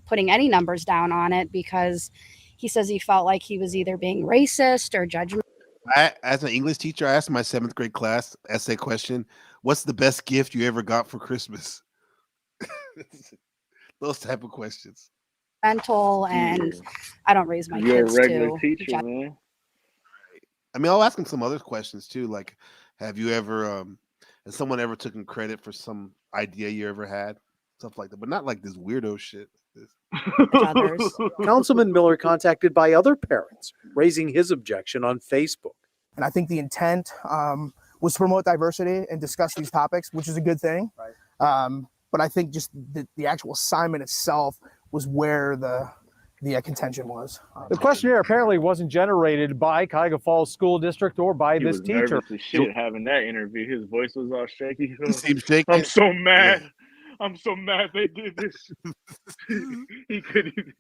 putting any numbers down on it because he says he felt like he was either being racist or judgmental. As an English teacher, I asked my 7th grade class essay question, what's the best gift you ever got for Christmas? Those type of questions. Mental, and I don't raise my You're kids a regular to teacher, man. I mean, I'll ask them some other questions too, like, have you ever, has someone ever taken credit for some idea you ever had? Stuff like that, but not like this weirdo shit. Councilman Miller contacted by other parents, raising his objection on Facebook. And I think the intent was to promote diversity and discuss these topics, which is a good thing. Right. But I think just the actual assignment itself was where the contention was. The questionnaire apparently wasn't generated by Cuyahoga Falls School District or by He this was nervous teacher. as shit having that interview. His voice was all shaky. He seemed shaky. I'm so mad. I'm so mad they did this. he couldn't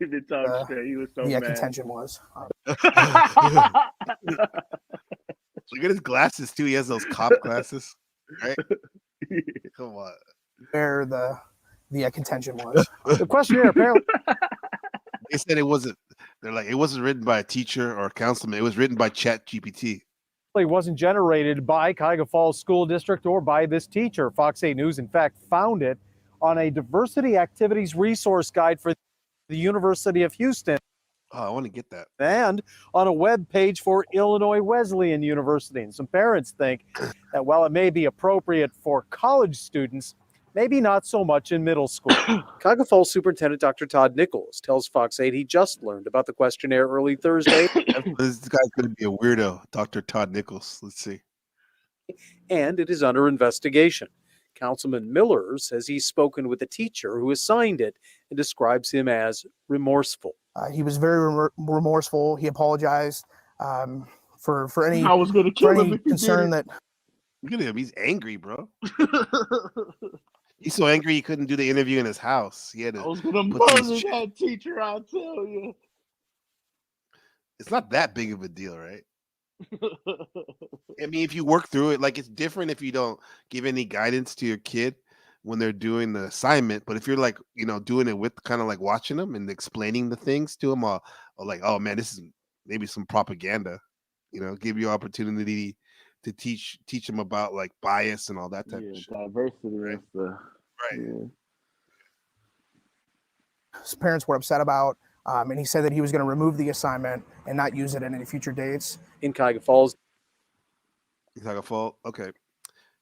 even talk straight. He was so the mad. contention was. Look at his glasses too. He has those cop glasses, right? Come on. Where the contention was. The questionnaire apparently. They said it wasn't. They're like, it wasn't written by a teacher or a councilman. It was written by Chat GPT. Wasn't generated by Cuyahoga Falls School District or by this teacher. Fox 8 News, in fact, found it on a diversity activities resource guide for the University of Houston. Oh, I want to get that. And on a web page for Illinois Wesleyan University. And some parents think that while it may be appropriate for college students, maybe not so much in middle school. Cuyahoga Falls Superintendent Dr. Todd Nichols tells Fox 8 he just learned about the questionnaire early Thursday. This guy's going to be a weirdo, Dr. Todd Nichols. Let's see. And it is under investigation. Councilman Miller says he's spoken with the teacher who assigned it and describes him as remorseful. He was very remorseful. He apologized for any, I was going to kill him if he concern did it. that. Look at him. He's angry, bro. He's so angry he couldn't do the interview in his house. He had to. I was going to put murder these- that teacher, I'll tell you. It's not that big of a deal, right? I mean, if you work through it, like it's different if you don't give any guidance to your kid when they're doing the assignment. But if you're like, doing it with kind of like watching them and explaining the things to them, or like, oh man, this is maybe some propaganda, give you opportunity to teach them about like bias and all that type of shit. Diversity Right. and stuff. Right. Yeah. His parents were upset about, and he said that he was going to remove the assignment and not use it in any future dates. In Cuyahoga Falls. Cuyahoga Falls. Okay.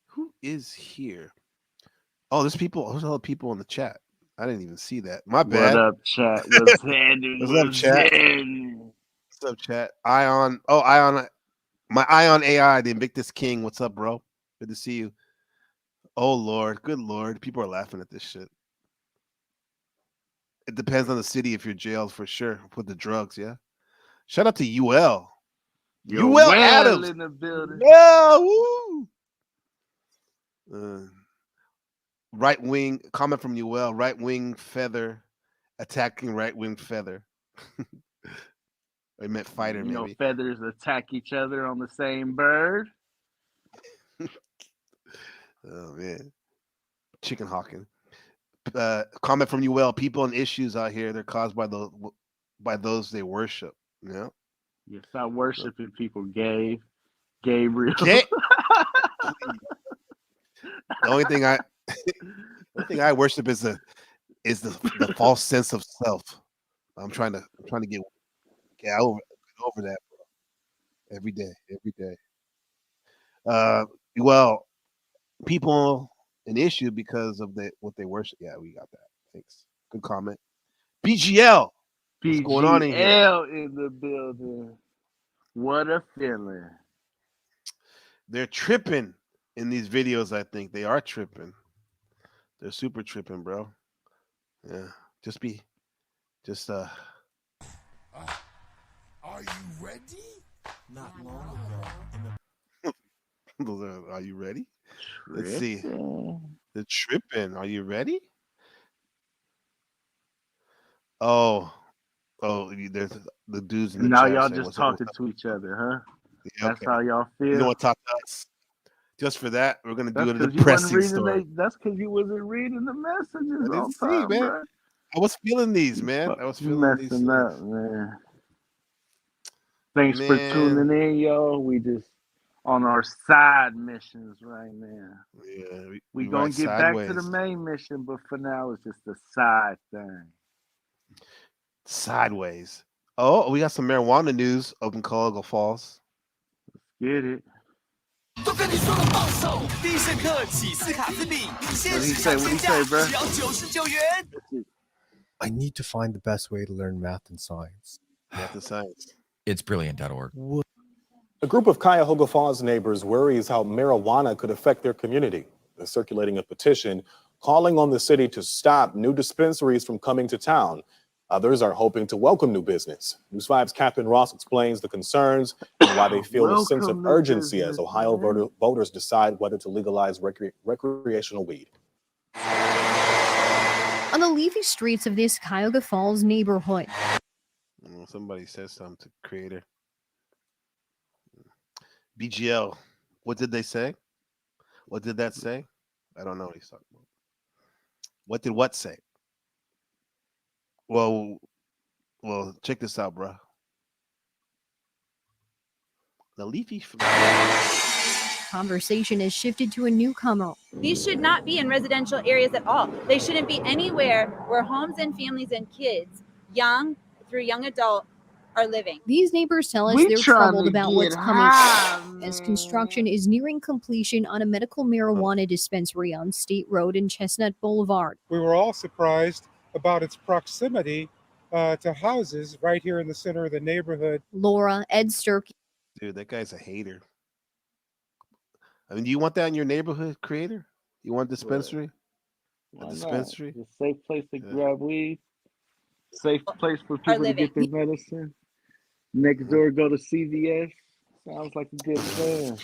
Who is here? Oh, there's people. There's other people in the chat. I didn't even see that. My bad. What up, chat? What's happening? What's up, chat? happening? What's up, chat? Ion. Oh, Ion. My Ion AI, the Invictus King. What's up, bro? Good to see you. Oh, Lord. Good Lord. People are laughing at this shit. It depends on the city if you're jailed for sure. With the drugs, yeah. Shout out to UL. UL Adams. In the building. Yeah, woo. Right wing, comment from UL. Right wing feather attacking right wing feather. I meant fighter, maybe. Feathers attack each other on the same bird. Oh man, chicken hawking. Comment from UL. People and issues out here, they're caused by those they worship. Yeah. You stop worshiping people, Gabriel. The only thing I worship is the false sense of self. I'm trying to get over that, bro. Every day. Well, people an issue because of what they worship. Yeah, we got that. Thanks. Good comment. BGL. What's going on in here? BGL in the building. What a feeling. They're tripping in these videos. I think they are tripping. They're super tripping, bro. Yeah. Are you ready? Not long ago. Are you ready? Let's see. The tripping. Are you ready? There's the dudes in the now chat y'all saying, just talking to each other, huh? Yeah, That's how y'all feel. You know what? Talk to us. Just for that, we're gonna do a That's depressing story. That's because you wasn't reading the messages I on didn't see, time, man. bro. I was feeling these, man. I was feeling these. Messing up, man. Thanks for Man. tuning in, yo. We just on our side missions right now. Yeah, we ride gonna get back to the sideways. main mission, but for now it's just a side thing. Sideways. Oh, we got some marijuana news up in Cuyahoga Falls. Get it. 都跟你说了放手，必胜客起司卡斯比限时抢先价，只要99元。 I need to find the best way to learn math and science. Math and science. It's brilliant.org. A group of Cuyahoga Falls neighbors worries how marijuana could affect their community. They're circulating a petition calling on the city to stop new dispensaries from coming to town. Others are hoping to welcome new business. News 5's Captain Ross explains the concerns and why they feel a sense of urgency as Ohio voters decide whether to legalize recreational weed. on the leafy streets of this Cuyahoga Falls neighborhood. Somebody says something to creator. BGL. What did they say? What did that say? I don't know what he's talking about. What did what say? Well, check this out, bro. The leafy. Conversation has shifted to a newcomer. These should not be in residential areas at all. They shouldn't be anywhere where homes and families and kids, young through young adult, are living. These neighbors tell us they're troubled about what's coming as construction is nearing completion on a medical marijuana dispensary on State Road and Chestnut Boulevard. We were all surprised about its proximity to houses right here in the center of the neighborhood. Laura, Ed Sturkey. Dude, that guy's a hater. I mean, do you want that in your neighborhood, creator? You want a dispensary? Why dispensary? Not? It's a safe place to grab weed. Safe place for people to get their medicine. Next door, go to CVS. Sounds like a good plan.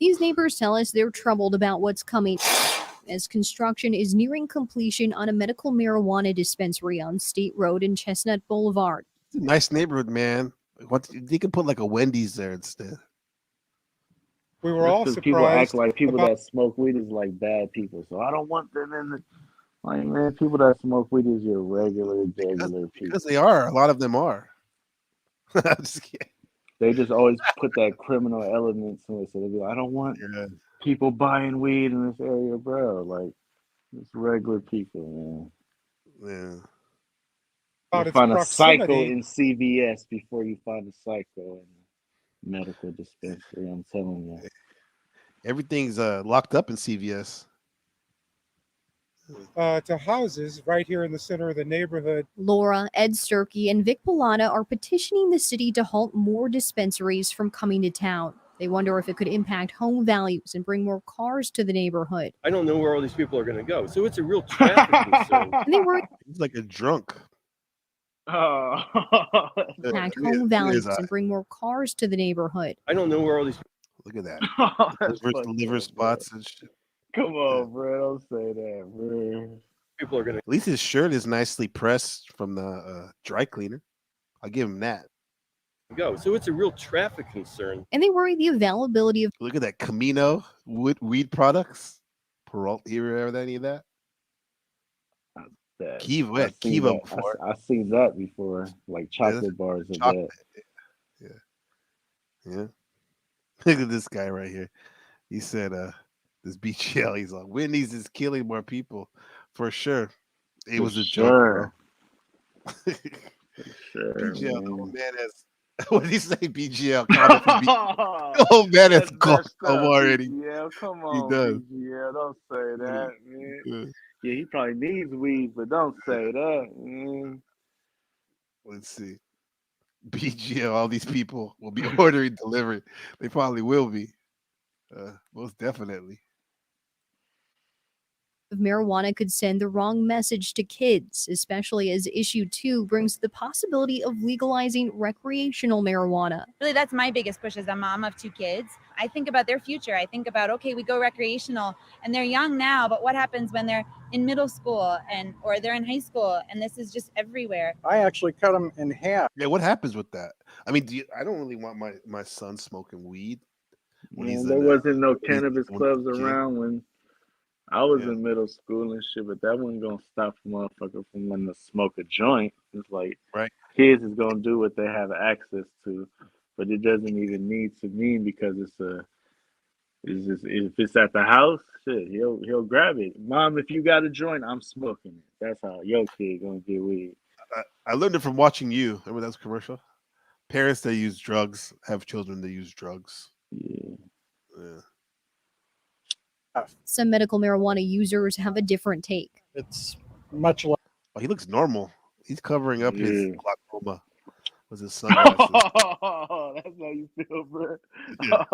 These neighbors tell us they're troubled about what's coming as construction is nearing completion on a medical marijuana dispensary on State Road and Chestnut Boulevard. It's a nice neighborhood, man. You can put like a Wendy's there instead. We were all surprised. People act like people that smoke weed is like bad people. So I don't want them in the... Like, man, people that smoke weed is your regular people. Because they are. A lot of them are. I'm just kidding. They just always put that criminal element to it. So they be like, I don't want people buying weed in this area, bro. Like, it's regular people, man. Yeah. You find a psycho in CVS before you find a psycho in medical dispensary. I'm telling you. Everything's locked up in CVS. To houses right here in the center of the neighborhood. Laura, Ed Sturkey, and Vic Pilata are petitioning the city to halt more dispensaries from coming to town. They wonder if it could impact home values and bring more cars to the neighborhood. I don't know where all these people are going to go, so it's a real traffic concern. And they worry He's like a drunk. impact home values and bring more cars to the neighborhood. I don't know where all these. Look at that. Liver spots and shit. Come on, bro. Don't say that, bro. People are gonna. At least his shirt is nicely pressed from the dry cleaner. I'll give him that. Go. So it's a real traffic concern. And they worry the availability of. Look at that Camino weed products. Peralta, you remember any of that? Kiva before. I've seen that before, like chocolate bars of that. Yeah. Look at this guy right here. He said, this BGL, he's like, Wendy's is killing more people for sure. It was a joke. Bro. BGL, oh man, has what did he say? BGL. Oh man, has come already. Yeah, come on. He does. BGL, don't say that, man. Yeah, he probably needs weed, but don't say that, man. Let's see. BGL, all these people will be ordering delivery. They probably will be. Most definitely. Of marijuana could send the wrong message to kids, especially as issue 2 brings the possibility of legalizing recreational marijuana. Really, that's my biggest push as a mom of 2 kids. I think about their future. I think about, okay, we go recreational and they're young now, but what happens when they're in middle school or they're in high school and this is just everywhere? I actually cut them in half. Yeah, what happens with that? I mean, I don't really want my son smoking weed. There wasn't no cannabis clubs around when I was in middle school and shit, but that wasn't gonna stop a motherfucker from wanting to smoke a joint. It's like kids is gonna do what they have access to, but it doesn't even need to mean because it's just if it's at the house, shit, he'll grab it. Mom, if you got a joint, I'm smoking it. That's how your kid gonna get weed. I learned it from watching you. Remember that was commercial? Parents that use drugs have children that use drugs. Yeah. Some medical marijuana users have a different take. It's much less. Oh, he looks normal. He's covering up his glaucoma with his sunglasses. That's how you feel, bro. Yeah.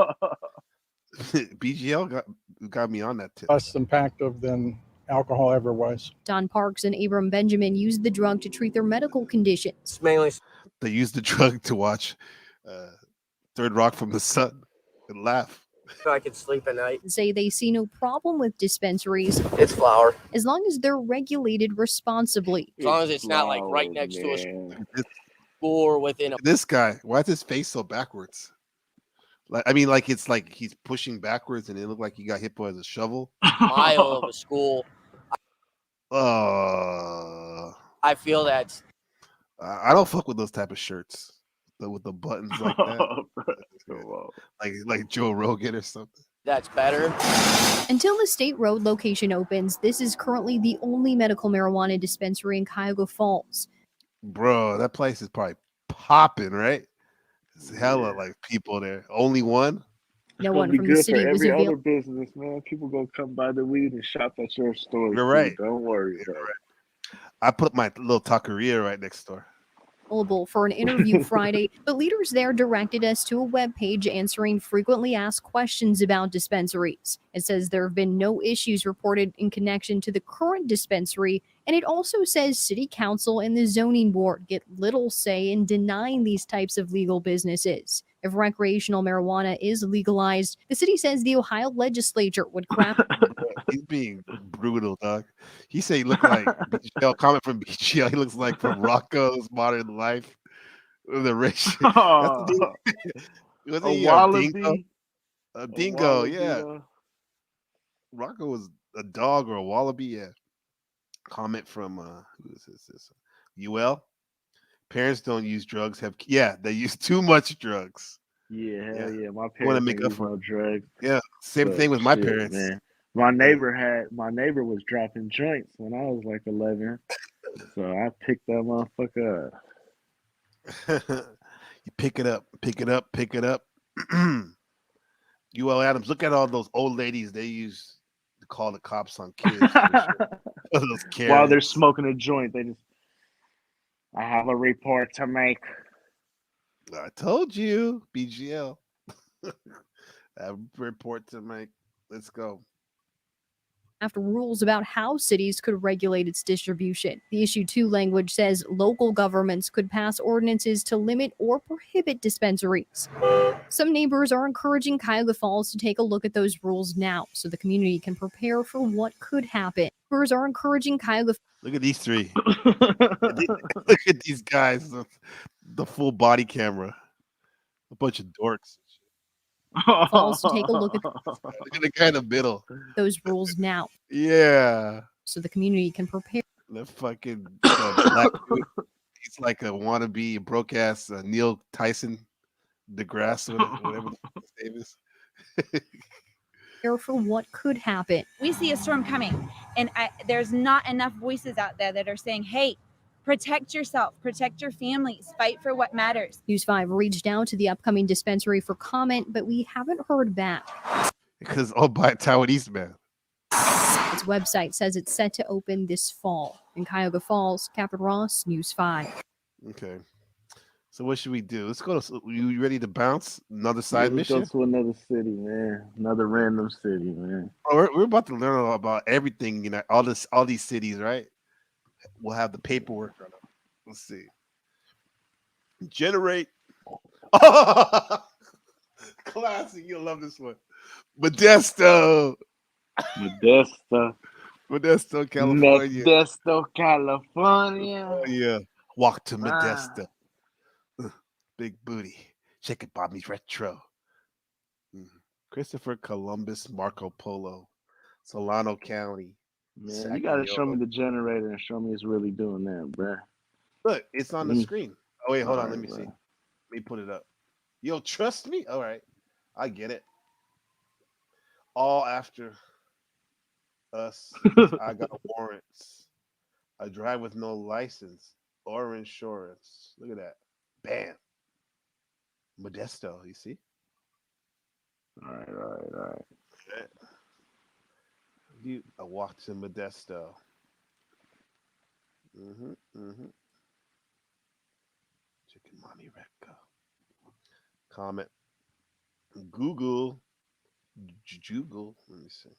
BGL got me on that tip. Less impactful than alcohol ever was. Don Parks and Abram Benjamin used the drug to treat their medical conditions. Mainly, they used the drug to watch Third Rock from the Sun and laugh. I could sleep at night. Say they see no problem with dispensaries. It's flour. As long as they're regulated responsibly. As long as it's not like right next to a school or within a This guy, why is his face so backwards? Like, I mean, like it's like he's pushing backwards, and it looked like he got hit by a shovel. mile of a school. I feel that. I don't fuck with those type of shirts with the buttons like that, like Joe Rogan or something. That's better. Until the state road location opens, this is currently the only medical marijuana dispensary in Cuyahoga Falls. Bro, that place is probably popping, right? It's hella like people there. Only one. No Gonna one be from the good city for was every other available. business, man. People gonna come buy the weed and shop at your store. You're too. right. Don't worry. Bro. I put my little taqueria right next door. For an interview Friday, but leaders there directed us to a webpage answering frequently asked questions about dispensaries. It says there have been no issues reported in connection to the current dispensary, and it also says City Council and the Zoning Board get little say in denying these types of legal businesses. If recreational marijuana is legalized, the city says the Ohio legislature would craft. He's being brutal, dog. He said he looked like BGL. Comment from BGL. He looks like from Rocco's Modern Life. The rich. Was A he wallaby. Dingo? A dingo, wallaby, yeah. Rocco was a dog or a wallaby, yeah. Comment from who is this? UL. Parents don't use drugs. They use too much drugs. Yeah, hell yeah. My Want to parents make don't up use for no it. drugs. Yeah, same But thing with my shit, parents. man. My neighbor was dropping joints when I was like 11. So I picked that motherfucker up. You pick it up. UL Adams, look at all those old ladies they use to call the cops on kids. Those While they're Karens. smoking a joint, I have a report to make. I told you, BGL. A report to make. Let's go. After rules about how cities could regulate its distribution. The Issue 2 language says local governments could pass ordinances to limit or prohibit dispensaries. Some neighbors are encouraging Cuyahoga Falls to take a look at those rules now so the community can prepare for what could happen. Neighbors are encouraging Cuyahoga. Look at these three. Look at these guys. The full body camera. A bunch of dorks. Falls to take a look at Look at the guy in the middle. those rules now Yeah. so the community can prepare. The fucking black dude. He's like a wannabe broke ass Neil Tyson deGrasse, whatever his name is. For what could happen. We see a storm coming, and there's not enough voices out there that are saying, hey, protect yourself, protect your families, fight for what matters. News 5 reached out to the upcoming dispensary for comment, but we haven't heard back. Because owned by a Taiwanese man. Its website says it's set to open this fall. In Cuyahoga Falls, Catherine Ross, News 5. Okay. So what should we do? Let's go to. You ready to bounce? Another side Let's mission? go to another city, man. Another random city, man. Oh, we're about to learn about everything. You know, all these cities, right? We'll have the paperwork on them. Let's see. Generate. Classic. You'll love this one. Modesto, California. Modesto, California. Oh, yeah. Walk to Modesto. Big booty. Shake it, Bobby's retro. Christopher Columbus, Marco Polo, Solano County. Man, you gotta show me the generator and show me it's really doing that, bruh. Look, it's on the screen. Oh wait, hold on. Alright, Let me see. bro. Let me put it up. You'll trust me? All right, I get it. All after us. I got warrants. I drive with no license or insurance. Look at that. Bam. Modesto. You see? All right. I walked to Modesto. Chicken mommy Recco. Comment. Google. Juggle. Let me see.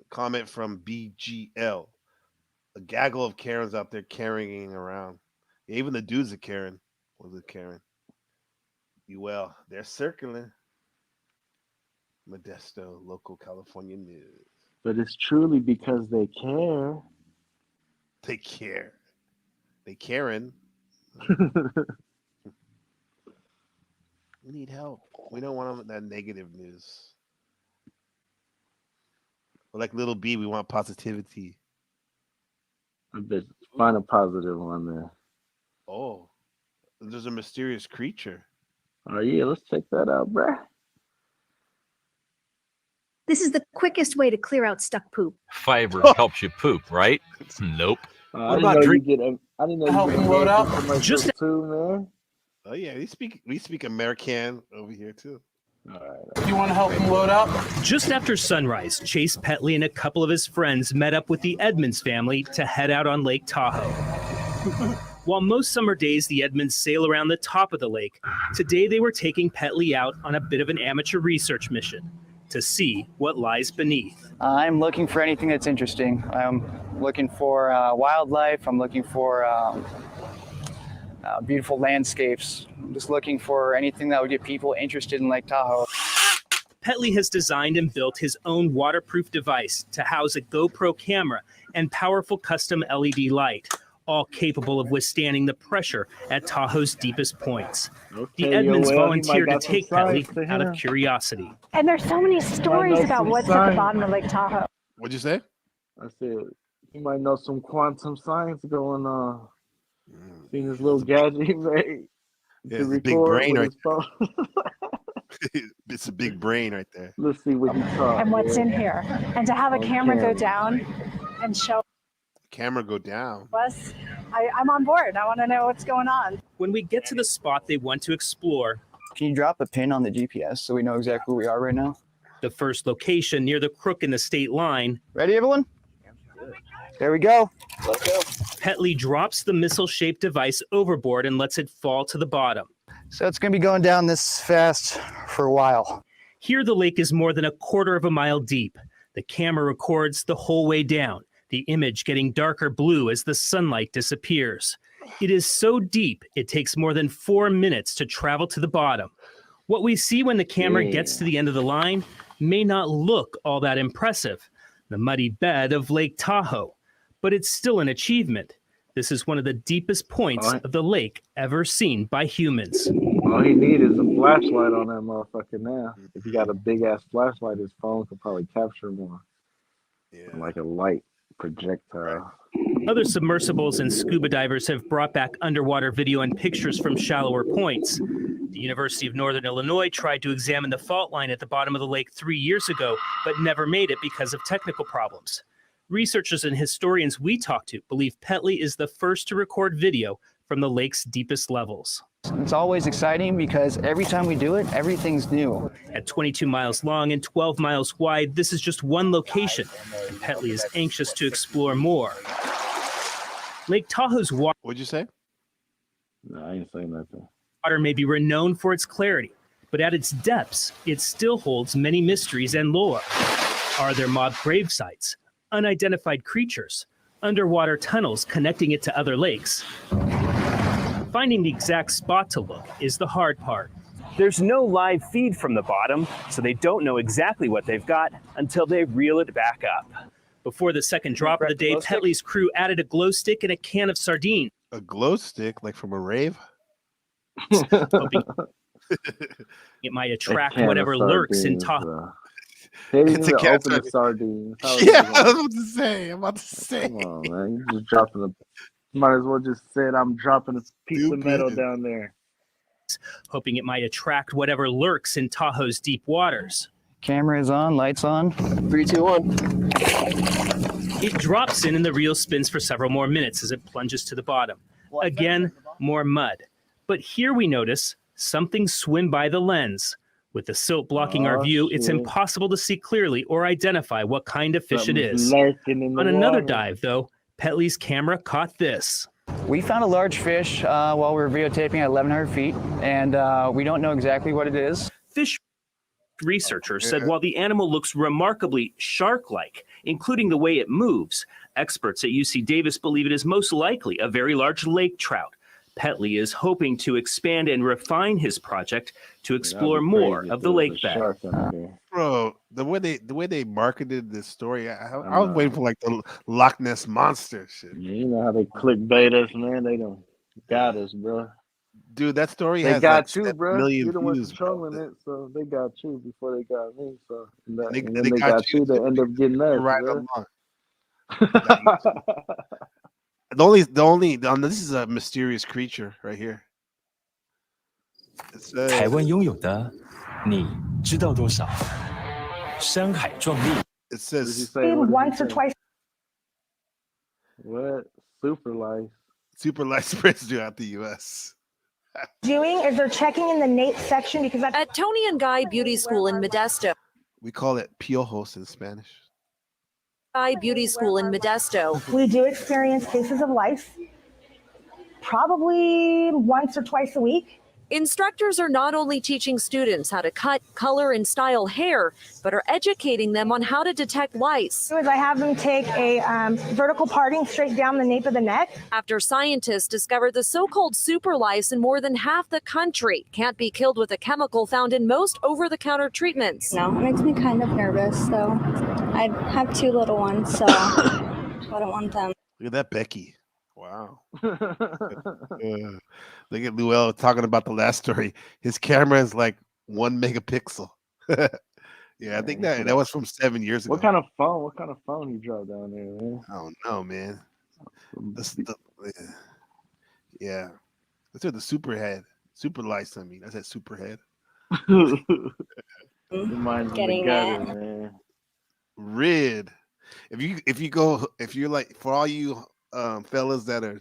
Comment from BGL. A gaggle of Karens out there carrying around. Even the dude's a Karen. Was it Karen? Well, they're circling. Modesto, local California news. But it's truly because they care. They care. They caring. We need help. We don't want that negative news. Like Little B, we want positivity. I bet find a positive one there. Oh, there's a mysterious creature. Oh yeah, let's check that out, bruh. This is the quickest way to clear out stuck poop. Fiber helps you poop, right? Nope. What about drinking? I didn't know Help you him get load up. commercials too, man. Oh yeah, we speak American over here too. All right. You want to help him load up? Just after sunrise, Chase Petley and a couple of his friends met up with the Edmonds family to head out on Lake Tahoe. While most summer days the Edmonds sail around the top of the lake, today they were taking Petley out on a bit of an amateur research mission to see what lies beneath. I'm looking for anything that's interesting. I'm looking for wildlife. I'm looking for beautiful landscapes. I'm just looking for anything that would get people interested in Lake Tahoe. Petley has designed and built his own waterproof device to house a GoPro camera and powerful custom LED light, all capable of withstanding the pressure at Tahoe's deepest points. The Edmonds volunteered to take Petley out of curiosity. And there's so many stories about what's at the bottom of Lake Tahoe. What'd you say? I said you might know some quantum science going on. See this little gadget he made. Yeah, it's a big brain right there. It's a big brain right there. Let's see what he taught. And what's in here. And to have a camera go down and show Camera go down. us, I'm on board. I want to know what's going on. When we get to the spot they want to explore, Can you drop a pin on the GPS so we know exactly where we are right now? the first location near the crook in the state line, Ready, everyone? There we go. Let's go. Petley drops the missile-shaped device overboard and lets it fall to the bottom. So it's going to be going down this fast for a while. Here the lake is more than a quarter of a mile deep. The camera records the whole way down, the image getting darker blue as the sunlight disappears. It is so deep, it takes more than 4 minutes to travel to the bottom. What we see when the camera gets to the end of the line may not look all that impressive, the muddy bed of Lake Tahoe, but it's still an achievement. This is one of the deepest points of the lake ever seen by humans. All he needs is a flashlight on that motherfucker now. If he got a big ass flashlight, his phone could probably capture more. Yeah. Like a light projectile. Other submersibles and scuba divers have brought back underwater video and pictures from shallower points. The University of Northern Illinois tried to examine the fault line at the bottom of the lake 3 years ago, but never made it because of technical problems. Researchers and historians we talked to believe Petley is the first to record video from the lake's deepest levels. It's always exciting because every time we do it, everything's new. At 22 miles long and 12 miles wide, this is just one location, and Petley is anxious to explore more. Lake Tahoe's water. What'd you say? No, I ain't saying nothing. Water may be renowned for its clarity, but at its depths, it still holds many mysteries and lore. Are there mob grave sites, unidentified creatures, underwater tunnels connecting it to other lakes? Finding the exact spot to look is the hard part. There's no live feed from the bottom, so they don't know exactly what they've got until they reel it back up. Before the second drop of the day, Petley's crew added a glow stick and a can of sardines. A glow stick, like from a rave? Hoping it might attract whatever lurks in Tahoe. They didn't even open the sardines. Yeah, I was about to say. Come on, man. You just dropping a... Might as well just said I'm dropping a piece of metal down there. Hoping it might attract whatever lurks in Tahoe's deep waters. Camera is on, lights on. 3, 2, 1. It drops in and the reel spins for several more minutes as it plunges to the bottom. Again, more mud. But here we notice something swim by the lens. With the silt blocking our view, it's impossible to see clearly or identify what kind of fish it is. On another dive, though, Petley's camera caught this. We found a large fish while we were videotaping at 1,100 feet, and we don't know exactly what it is. Fish researchers said while the animal looks remarkably shark-like, including the way it moves, experts at UC Davis believe it is most likely a very large lake trout. Petley is hoping to expand and refine his project to explore more of the lake bed. Bro, the way they marketed this story, I was waiting for like the Loch Ness monster shit. Yeah, you know how they clickbait us, man. They don't got us, bro. Dude, that story They has got like you, 7 bro. million You're the one views, bro. controlling it, so they got you before they got me. So and They then they got got you. They end up getting us, right bro. along. This is a mysterious creature right here. It says, 台湾拥有的，你知道多少？山海壮丽。 It says once or twice. What? Super life. Super life spreads throughout the U.S. Doing is they're checking in the Nate section because at Tony and Guy Beauty School in Modesto. We call it piojos in Spanish. Guy Beauty School in Modesto. we do experience cases of lice probably once or twice a week. Instructors are not only teaching students how to cut, color, and style hair, but are educating them on how to detect lice. I have them take a vertical parting straight down the nape of the neck. After scientists discovered the so-called super lice in more than half the country can't be killed with a chemical found in most over-the-counter treatments. No, it makes me kind of nervous, so I have 2 little ones, so I don't want them. Look at that, Becky. Wow. Look at Luell talking about the last story. His camera is like 1 megapixel. Yeah, I think that was from 7 years ago. What kind of phone he dropped down there, man? I don't know, man. Yeah. Let's do the super lice. I mean, I said superhead. Getting gutter, man. Rid. If you're like, for all you fellas that are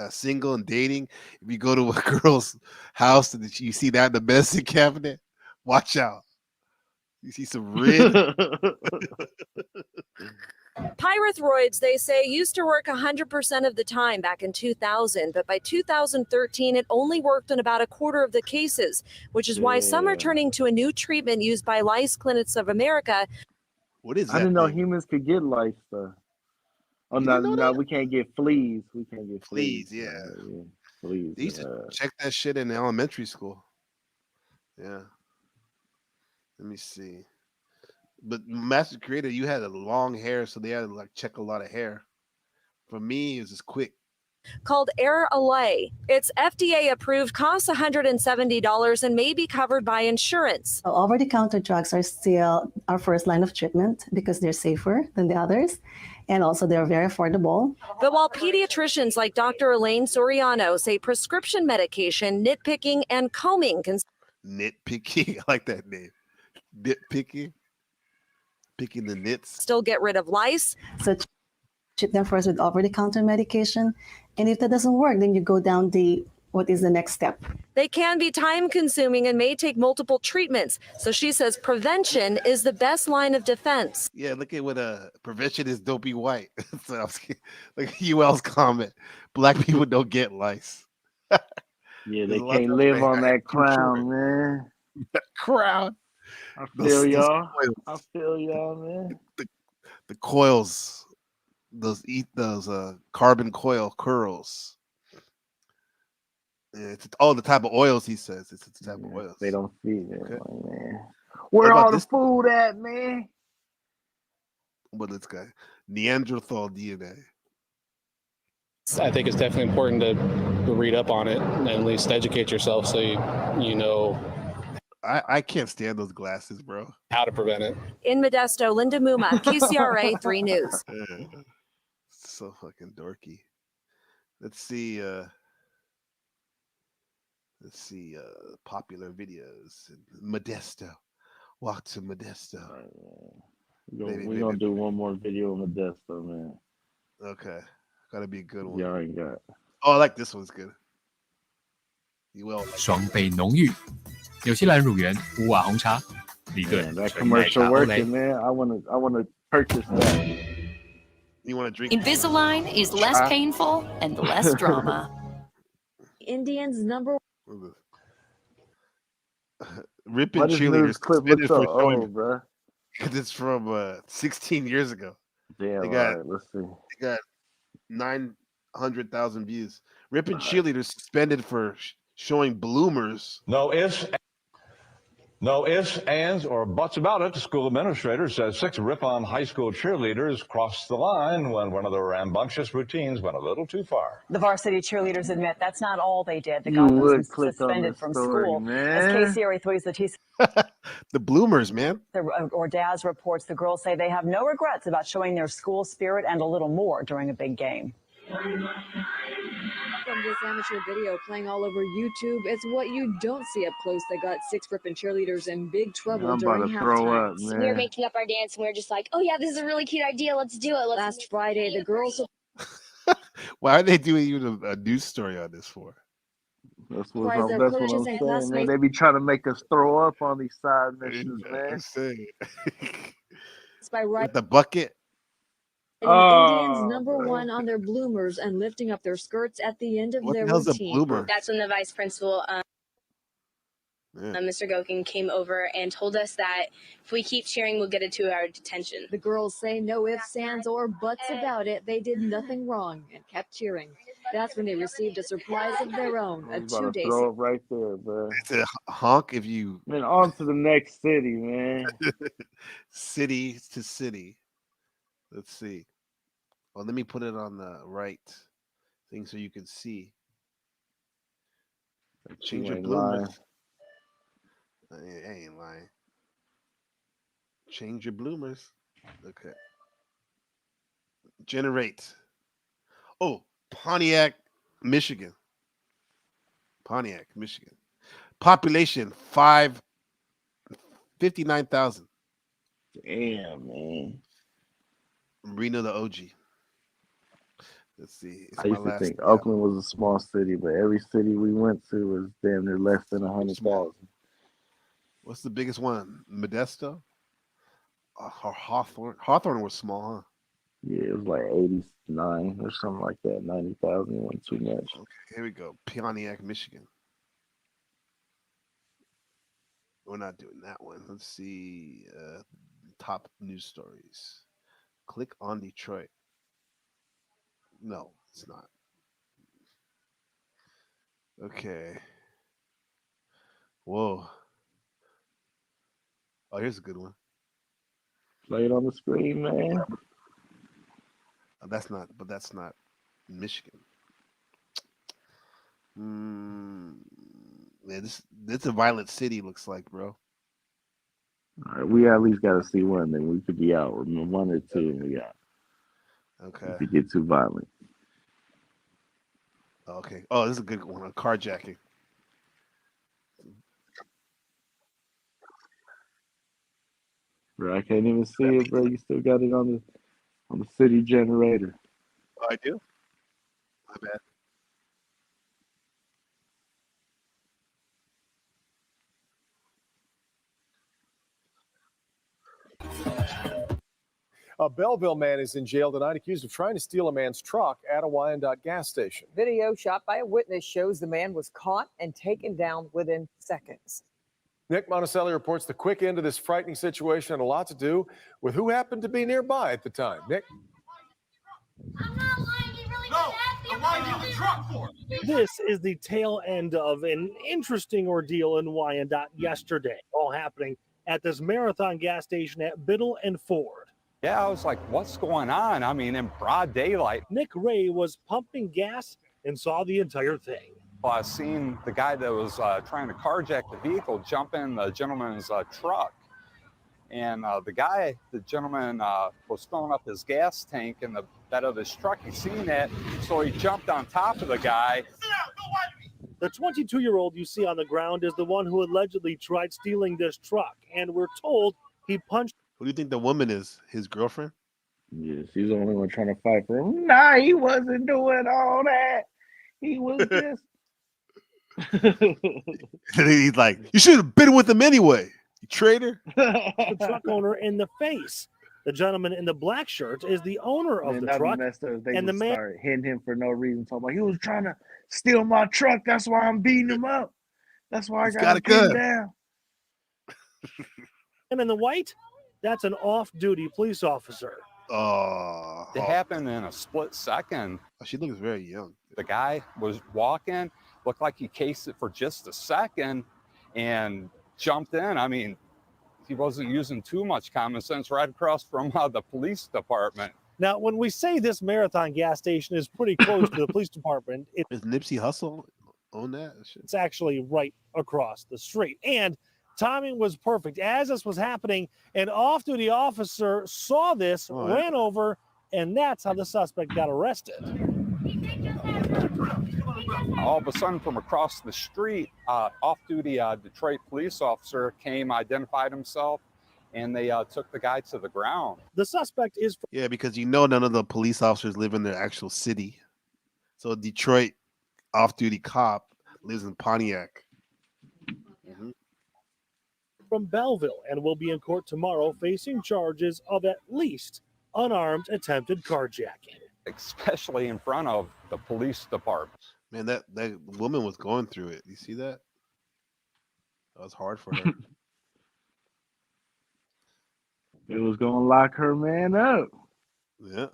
single and dating, if you go to a girl's house and you see that in the medicine cabinet, watch out. You see some rid. Pyrethroids, they say, used to work 100% of the time back in 2000, but by 2013, it only worked in about a quarter of the cases, which is why some are turning to a new treatment used by Lice Clinics of America. What is that? I didn't know humans could get lice, though. Oh, no, we can't get fleas. We can't get fleas. Yeah. Fleas. They used to check that shit in elementary school. Yeah. Let me see. But Master Creator, you had a long hair, so they had to like check a lot of hair. For me, it was just quick. Called Air Allay. It's FDA approved, costs $170, and may be covered by insurance. Over-the-counter drugs are still our first line of treatment because they're safer than the others, and also they're very affordable. But while pediatricians like Dr. Elaine Soriano say prescription medication, nitpicking, and combing can... Nitpicking? I like that name. Nitpicking? Picking the nits? Still get rid of lice. So treat them first with over-the-counter medication, and if that doesn't work, then you go down what is the next step. They can be time-consuming and may take multiple treatments. So she says prevention is the best line of defense. Yeah, look at what prevention is. Don't be white. So like UL's comment. Black people don't get lice. Yeah, they can't live on that crown, man. That crown. I feel y'all. I feel y'all, man. The coils, those carbon coil curls. Yeah, it's all the type of oils he says. It's the type of oils. They don't feed it, man. Where all the food at, man? What this guy? Neanderthal DNA. I think it's definitely important to read up on it and at least educate yourself so you know. I can't stand those glasses, bro. How to prevent it. In Modesto, Linda Muma, KCRA 3 News. So fucking dorky. Let's see. Popular videos. Modesto. Walk to Modesto. We're gonna do one more video of Modesto, man. Okay. Gotta be a good one. You already got it. Oh, I like this one's good. You will. 双倍浓郁，纽西兰乳源无瓦红茶，理论 That commercial working, man. I wanna purchase that. You wanna drink? Invisalign is less painful and less drama. Indians number. Ripping cheerleaders clip for showing, bro. Because it's from 16 years ago. Damn, they got, right. Let's see. They got 9 100,000 views. Ripping cheerleaders suspended for showing bloomers. No ifs, ands, or buts about it. The school administrator says 6 Ripon High School cheerleaders crossed the line when one of their rambunctious routines went a little too far. The varsity cheerleaders admit that's not all they did. They You got would them click on suspended the from story, school. As man. KCRA3's The bloomers, man. Ordaz reports the girls say they have no regrets about showing their school spirit and a little more during a big game. From this amateur video playing all over YouTube, it's what you don't see up close that got 6 Ripon cheerleaders in big trouble I'm during about to throw halftime. up, man. We were making up our dance and we were just like, oh yeah, this is a really cute idea. Let's do it. Last Friday, the girls. Why are they doing even a news story on this for? That's Surprise what their I'm coaches and saying, man. classmates. They be trying to make us throw up on these side missions, man. By With the bucket. Indians #1 on their bloomers and lifting up their skirts at the end of What their the hell's a routine. bloomer? That's when the vice principal, Yeah. Mr. Gokin, came over and told us that if we keep cheering, we'll get a 2-hour detention. The girls say no ifs, ands, or buts about it. They did nothing wrong and kept cheering. That's when they received a surprise of their own, a I'm about to 2-day throw up right there, bro. It's a honk if you. Man, on to the next city, man. City to city. Let's see. Well, let me put it on the right thing so you can see. Change your ain't bloomers. I ain't lying. Change your bloomers. Okay. Generate. Oh, Pontiac, Michigan. Pontiac, Michigan. Population 59,000. Damn, man. Reno the OG. Let's see. It's I my used to last think tab. Oakland was a small city, but every city we went to was damn near less than 100,000. What's the biggest one? Modesto? Or Hawthorne? Hawthorne was small, huh? Yeah, it was like 89 or something like that. 90,000 wasn't too much. Okay, here we go. Pontiac, Michigan. We're not doing that one. Let's see. Top news stories. Click on Detroit. No, it's not. Okay. Whoa. Oh, here's a good one. Play it on the screen, man. Oh, that's not Michigan. Yeah, this a violent city looks like, bro. All right, we at least got to see one, then we could be out. Remember, 1 or 2, and we out. Okay. If you get too violent. Okay. Oh, this is a good one. A carjacking. Bro, I can't even see it, bro. You still got it on the city generator. Oh, I do? My bad. A Belleville man is in jail tonight accused of trying to steal a man's truck at a Wyandotte gas station. Video shot by a witness shows the man was caught and taken down within seconds. Nick Monticelli reports the quick end of this frightening situation had a lot to do with who happened to be nearby at the time. Nick? This is the tail end of an interesting ordeal in Wyandotte yesterday, all happening at this Marathon gas station at Biddle and Ford. Yeah, I was like, what's going on? I mean, in broad daylight. Nick Ray was pumping gas and saw the entire thing. Well, I seen the guy that was trying to carjack the vehicle jump in the gentleman's truck. And the gentleman was filling up his gas tank in the bed of his truck. He seen that, so he jumped on top of the guy. The 22-year-old you see on the ground is the one who allegedly tried stealing this truck, and we're told he punched. Who do you think the woman is? His girlfriend? Yeah, she's the only one trying to fight for him. Nah, he wasn't doing all that. He was just. He's like, you should have been with him anyway, you traitor. The truck owner in the face. The gentleman in the black shirt is the owner of the truck. And the man started hitting him for no reason. Talking about he was trying to steal my truck. That's why I'm beating him up. That's why I got to get him down. And in the white, that's an off-duty police officer. Oh. It happened in a split second. Oh, she looks very young. The guy was walking, looked like he cased it for just a second and jumped in. I mean, he wasn't using too much common sense right across from the police department. Now, when we say this Marathon gas station is pretty close to the police department, Is Nipsey Hussle on that? it's actually right across the street. And timing was perfect. As this was happening, an off-duty officer saw this, ran over, and that's how the suspect got arrested. All of a sudden, from across the street, off-duty Detroit police officer came, identified himself, and they took the guy to the ground. The suspect is... Yeah, because none of the police officers live in their actual city. So Detroit off-duty cop lives in Pontiac. From Belleville and will be in court tomorrow facing charges of at least unarmed attempted carjacking. Especially in front of the police department. Man, that woman was going through it. You see that? That was hard for her. It was gonna lock her man up. Yeah.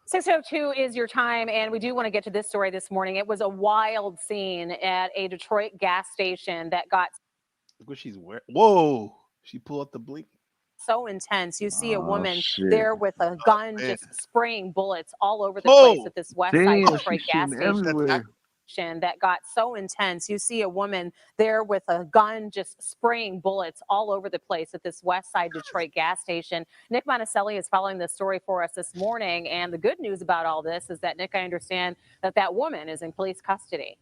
6:02 is your time, and we do want to get to this story this morning. It was a wild scene at a Detroit gas station that got... Look what she's wearing. Whoa! She pulled out the blink. So intense. You see a woman there with a gun just spraying bullets all over the place at this West Side Detroit gas station. That got so intense. You see a woman there with a gun just spraying bullets all over the place at this West Side Detroit gas station. Nick Monticelli is following this story for us this morning, and the good news about all this is that, Nick, I understand that woman is in police custody.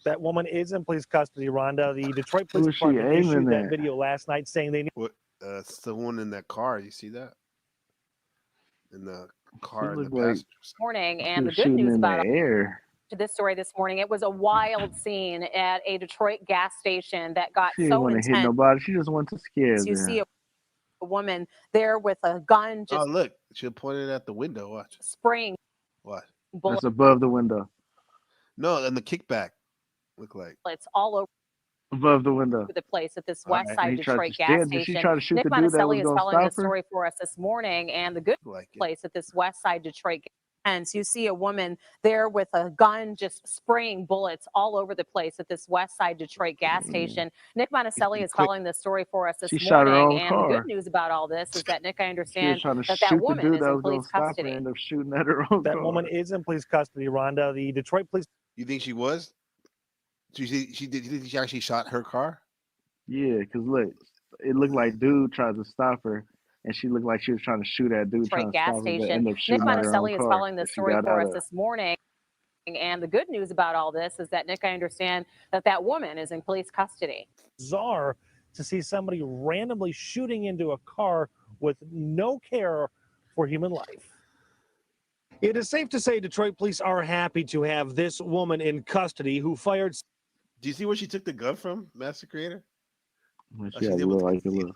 That woman is in police custody, Rhonda. The Detroit Police Department issued that video last night saying they need... It's the one in that car. You see that? In the car in the like passenger side. Morning, and the good news about to this story this morning, it was a wild scene at a Detroit gas station that got She didn't so want to intense. hit nobody. She just wanted to scare them. You see a woman there with a gun just Oh, look. She pointed at the window. Watch. spraying What? bullets That's above the window. No, and the kickback. Look like. all over Above the window. the place at this All West right. Side He tried Detroit to gas stand. Did she station. try to shoot Nick the dude that Monticelli was is gonna following this stop her? story for us this morning, and the good place at this West Side Detroit gas station. You see a woman there with a gun just spraying bullets all over the place at this West Side Detroit gas station. Nick Monticelli is following this story for us this She shot her morning, own and the car. good news about all this is that, Nick, I She understand was trying to that shoot the woman dude is that in was going police to stop her custody. and end up shooting at her own That car. woman is in police custody, Rhonda. The Detroit Police... You think she was? She did. You think she actually shot her car? Yeah, because look, it looked like dude tried to stop her, and she looked like she was trying to shoot at dude trying Detroit to gas stop her, but station. ended up Nick shooting at her own Monticelli is car. following this She story got for out us of. this morning. And the good news about all this is that, Nick, I understand that woman is in police custody. Bizarre to see somebody randomly shooting into a car with no care for human life. It is safe to say Detroit police are happy to have this woman in custody who fired... Do you see where she took the gun from, Master Creator? Well, Oh, she had a able little, to like a little.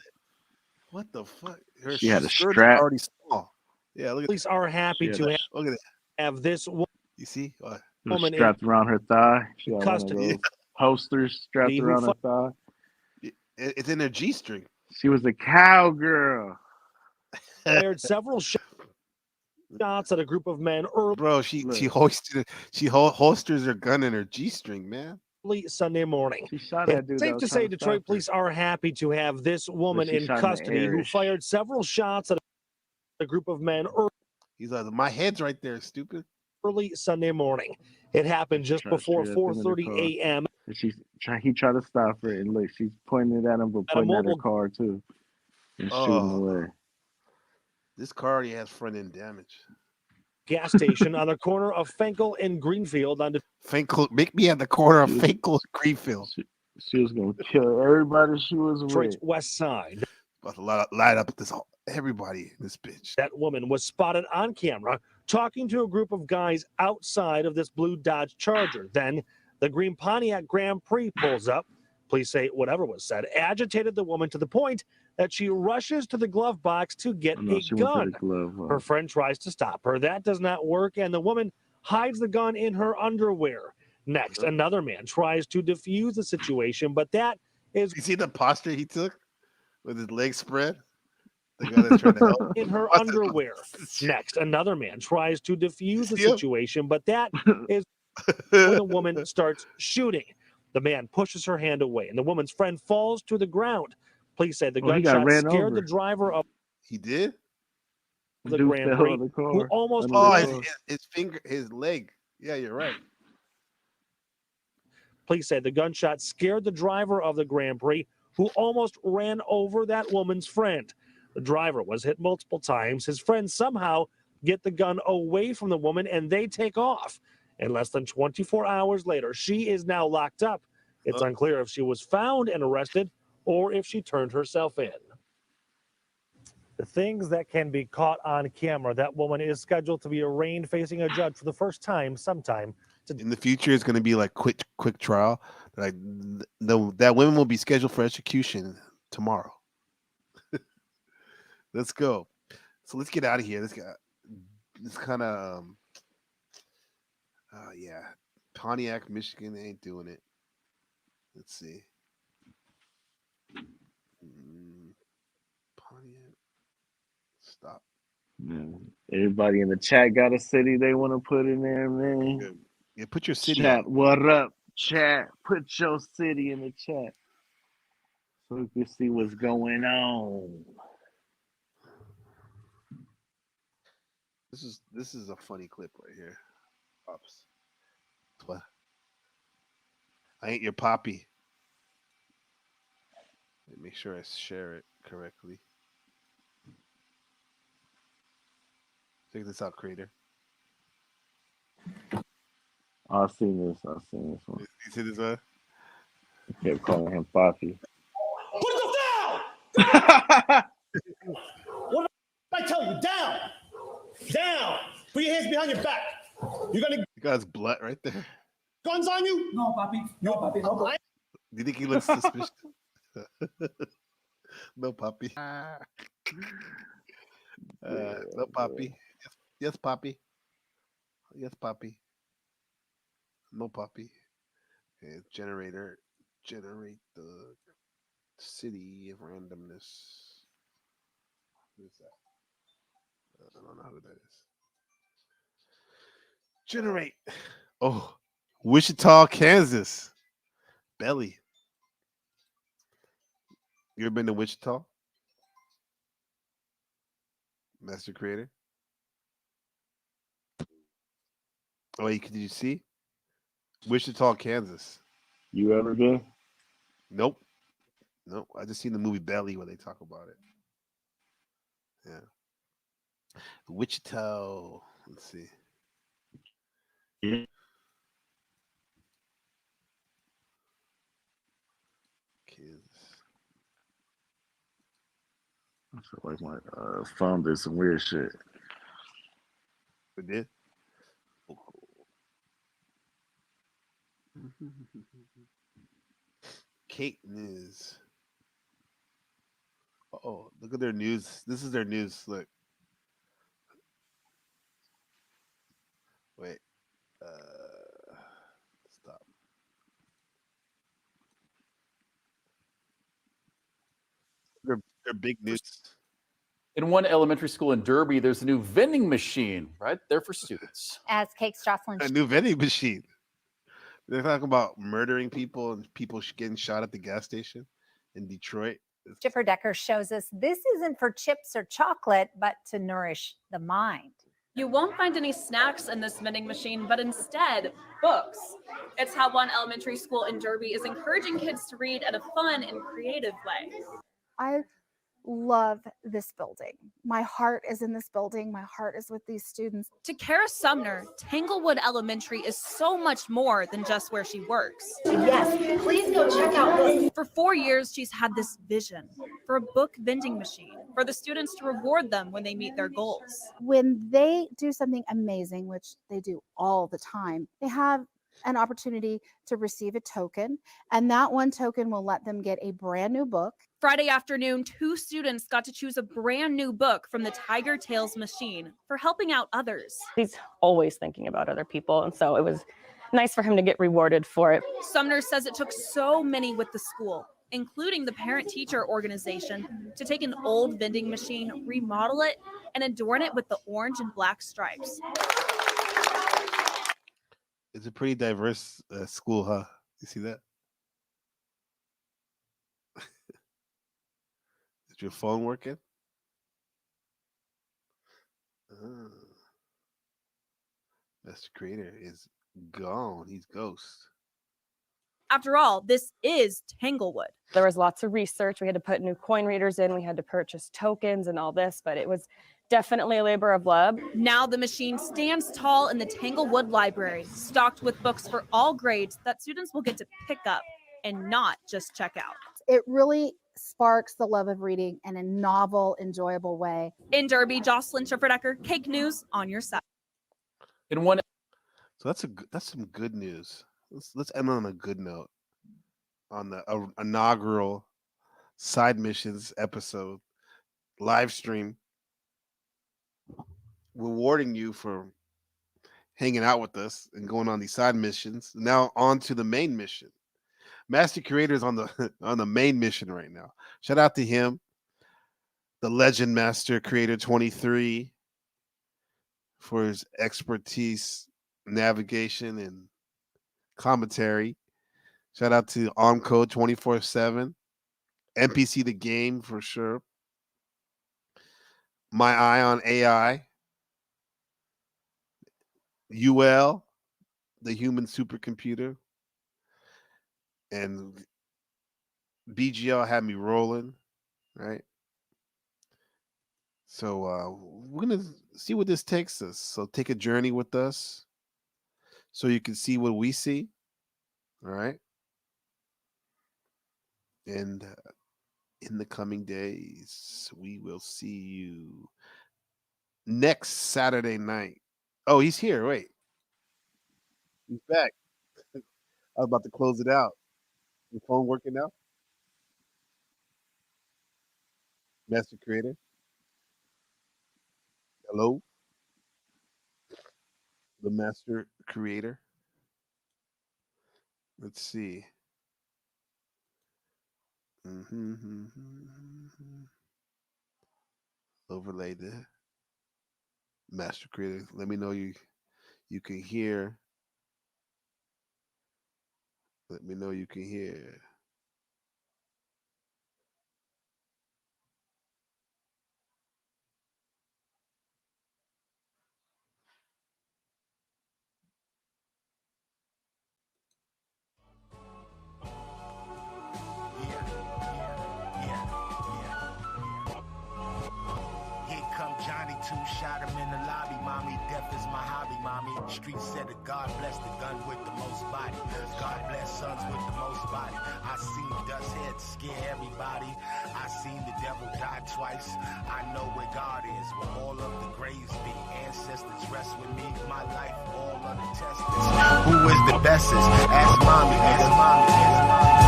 What the fuck? Her She had a skirt is strap. already small. Yeah, look at Police are happy She had to a- have this woman You see? What? It was woman in strapped around her thigh. She had one of custody. those posters strapped Who around her thigh. It's in her G-string. She was a cowgirl. Fired several shots at a group of men Bro, she holsters her gun in her G-string, man. early Sunday morning. She shot that dude. It's that safe was to trying say to Detroit stop her. police are happy to have this woman she in shot in the custody who air. fired several shots at a group of men He's like, my head's right there, stupid. early Sunday morning. It happened just Tried to before shoot at them in the 4:30 car. a.m. And he tried to stop her, and look, she's pointing at him, but At a pointing at her mobile- car too, and Oh. shooting away. This car already has front end damage. gas station on the corner of Fenkel and Greenfield on Finkel, make me at the corner of Finkel and Greenfield. She was gonna kill everybody she was Detroit's with. west side. About to light up this everybody in this bitch. That woman was spotted on camera talking to a group of guys outside of this blue Dodge Charger. Then the green Pontiac Grand Prix pulls up. Police say whatever was said agitated the woman to the point that she rushes to the glove box to get No, a she went to gun. the glove box. Her friend tries to stop her. That does not work, and the woman hides the gun in her underwear. Next, another man tries to defuse the situation, but that is... You see the posture he took with his legs spread? The guy that's trying to help. In her underwear. Next, another man tries to defuse the situation, but that is when the woman starts shooting. The man pushes her hand away, and the woman's friend falls to the ground. Police say the gunshot scared the driver of He did? the Grand Prix, who almost his leg. Yeah, you're right. Police say the gunshot scared the driver of the Grand Prix, who almost ran over that woman's friend. The driver was hit multiple times. His friends somehow get the gun away from the woman, and they take off. And less than 24 hours later, she is now locked up. It's unclear if she was found and arrested or if she turned herself in. The things that can be caught on camera. That woman is scheduled to be arraigned facing a judge for the first time sometime. In the future, it's going to be like quick trial. Like that women will be scheduled for execution tomorrow. Let's go. So let's get out of here. This kind of yeah, Pontiac, Michigan ain't doing it. Let's see. Pontiac. Stop. Man, everybody in the chat got a city they want to put in there, man. Yeah, put your city. Chat, what up, chat? Put your city in the chat so we can see what's going on. This is a funny clip right here. Pops. What? I ain't your poppy. Let me make sure I share it correctly. Check this out, creator. I've seen this one. You see this one? I kept calling him Poppy. Put yourself down! What did I tell you? Down! Down! Put your hands behind your back. You're gonna. You guy's blood right there. Guns on you? No, Papi. No, Papi. No, Papi. Do you think he looks suspicious? No, Papi. No, Papi. Yes, Papi. Yes, Papi. No, Papi. Okay, generator. Generate the city of randomness. Who's that? I don't know who that is. Generate. Oh, Wichita, Kansas. Belly. You ever been to Wichita? Master Creator. Oh, did you see? Wichita, Kansas. You ever been? Nope. Nope. I just seen the movie Belly where they talk about it. Yeah. Wichita. Let's see. Yeah. Kansas. I feel like my phone did some weird shit. It did? Kate News. Oh, look at their news. This is their news. Look. Wait. Stop. They're big news. In one elementary school in Derby, there's a new vending machine right there for students. As Cake's Jocelyn. A new vending machine. They're talking about murdering people and people getting shot at the gas station in Detroit. Chipper Decker shows us this isn't for chips or chocolate, but to nourish the mind. You won't find any snacks in this vending machine, but instead, books. It's how one elementary school in Derby is encouraging kids to read in a fun and creative way. I love this building. My heart is in this building. My heart is with these students. To Kara Sumner, Tanglewood Elementary is so much more than just where she works. Yes, please go check out this. For 4 years, she's had this vision for a book vending machine for the students to reward them when they meet their goals. When they do something amazing, which they do all the time, they have an opportunity to receive a token, and that one token will let them get a brand new book. Friday afternoon, 2 students got to choose a brand new book from the Tiger Tales machine for helping out others. He's always thinking about other people, and so it was nice for him to get rewarded for it. Sumner says it took so many with the school, including the parent-teacher organization, to take an old vending machine, remodel it, and adorn it with the orange and black stripes. It's a pretty diverse school, huh? You see that? Is your phone working? Master Creator is gone. He's ghost. After all, this is Tanglewood. There was lots of research. We had to put new coin readers in. We had to purchase tokens and all this, but it was definitely a labor of love. Now the machine stands tall in the Tanglewood Library, stocked with books for all grades that students will get to pick up and not just check out. It really sparks the love of reading in a novel, enjoyable way. In Derby, Jocelyn Schifferdecker, Cake News on your side. In one, so that's some good news. Let's end on a good note on the inaugural side missions episode live stream, rewarding you for hanging out with us and going on these side missions. Now on to the main mission. Master Creator is on the main mission right now. Shout out to him, the legend Master Creator 23, for his expertise, navigation, and commentary. Shout out to Code 24/7, NPC The Game for sure. My Eye on AI, UL, the human supercomputer, and BGL had me rolling, right? So we're gonna see what this takes us. So take a journey with us, so you can see what we see. All right. And in the coming days, we will see you next Saturday night. Oh, he's here. Wait. He's back. I was about to close it out. Your phone working now? Master Creator. Hello? The Master Creator. Let's see. Overlay the Master Creator. Let me know you can hear. Let me know you can hear. Shot him in the lobby, mommy. Death is my hobby, mommy. Street said that God bless the gun with the most body. God bless sons with the most body. I seen dust heads scare everybody. I seen the devil die twice. I know where God is, where all of the graves be. Ancestors rest with me. My life, all of the tests. Who is the bestest? Ask mommy. Ask mommy.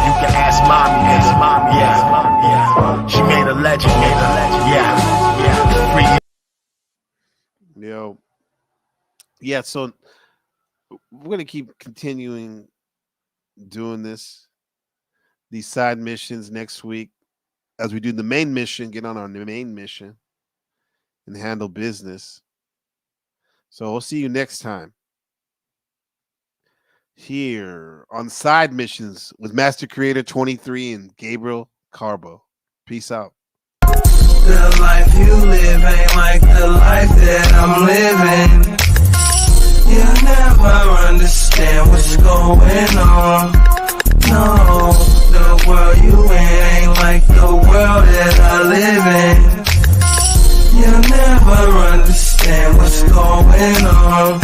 You can ask mommy. Ask mommy. Yeah. She made a legend. Yeah. Free. Yeah, so we're gonna keep continuing doing these side missions next week as we do the main mission, get on our main mission and handle business. So we'll see you next time here on Side Missions with Master Creator 23 and Gabriel Karbo. Peace out. The life you live ain't like the life that I'm living. You'll never understand what's going on. No, the world you in ain't like the world that I live in. You'll never understand what's going on.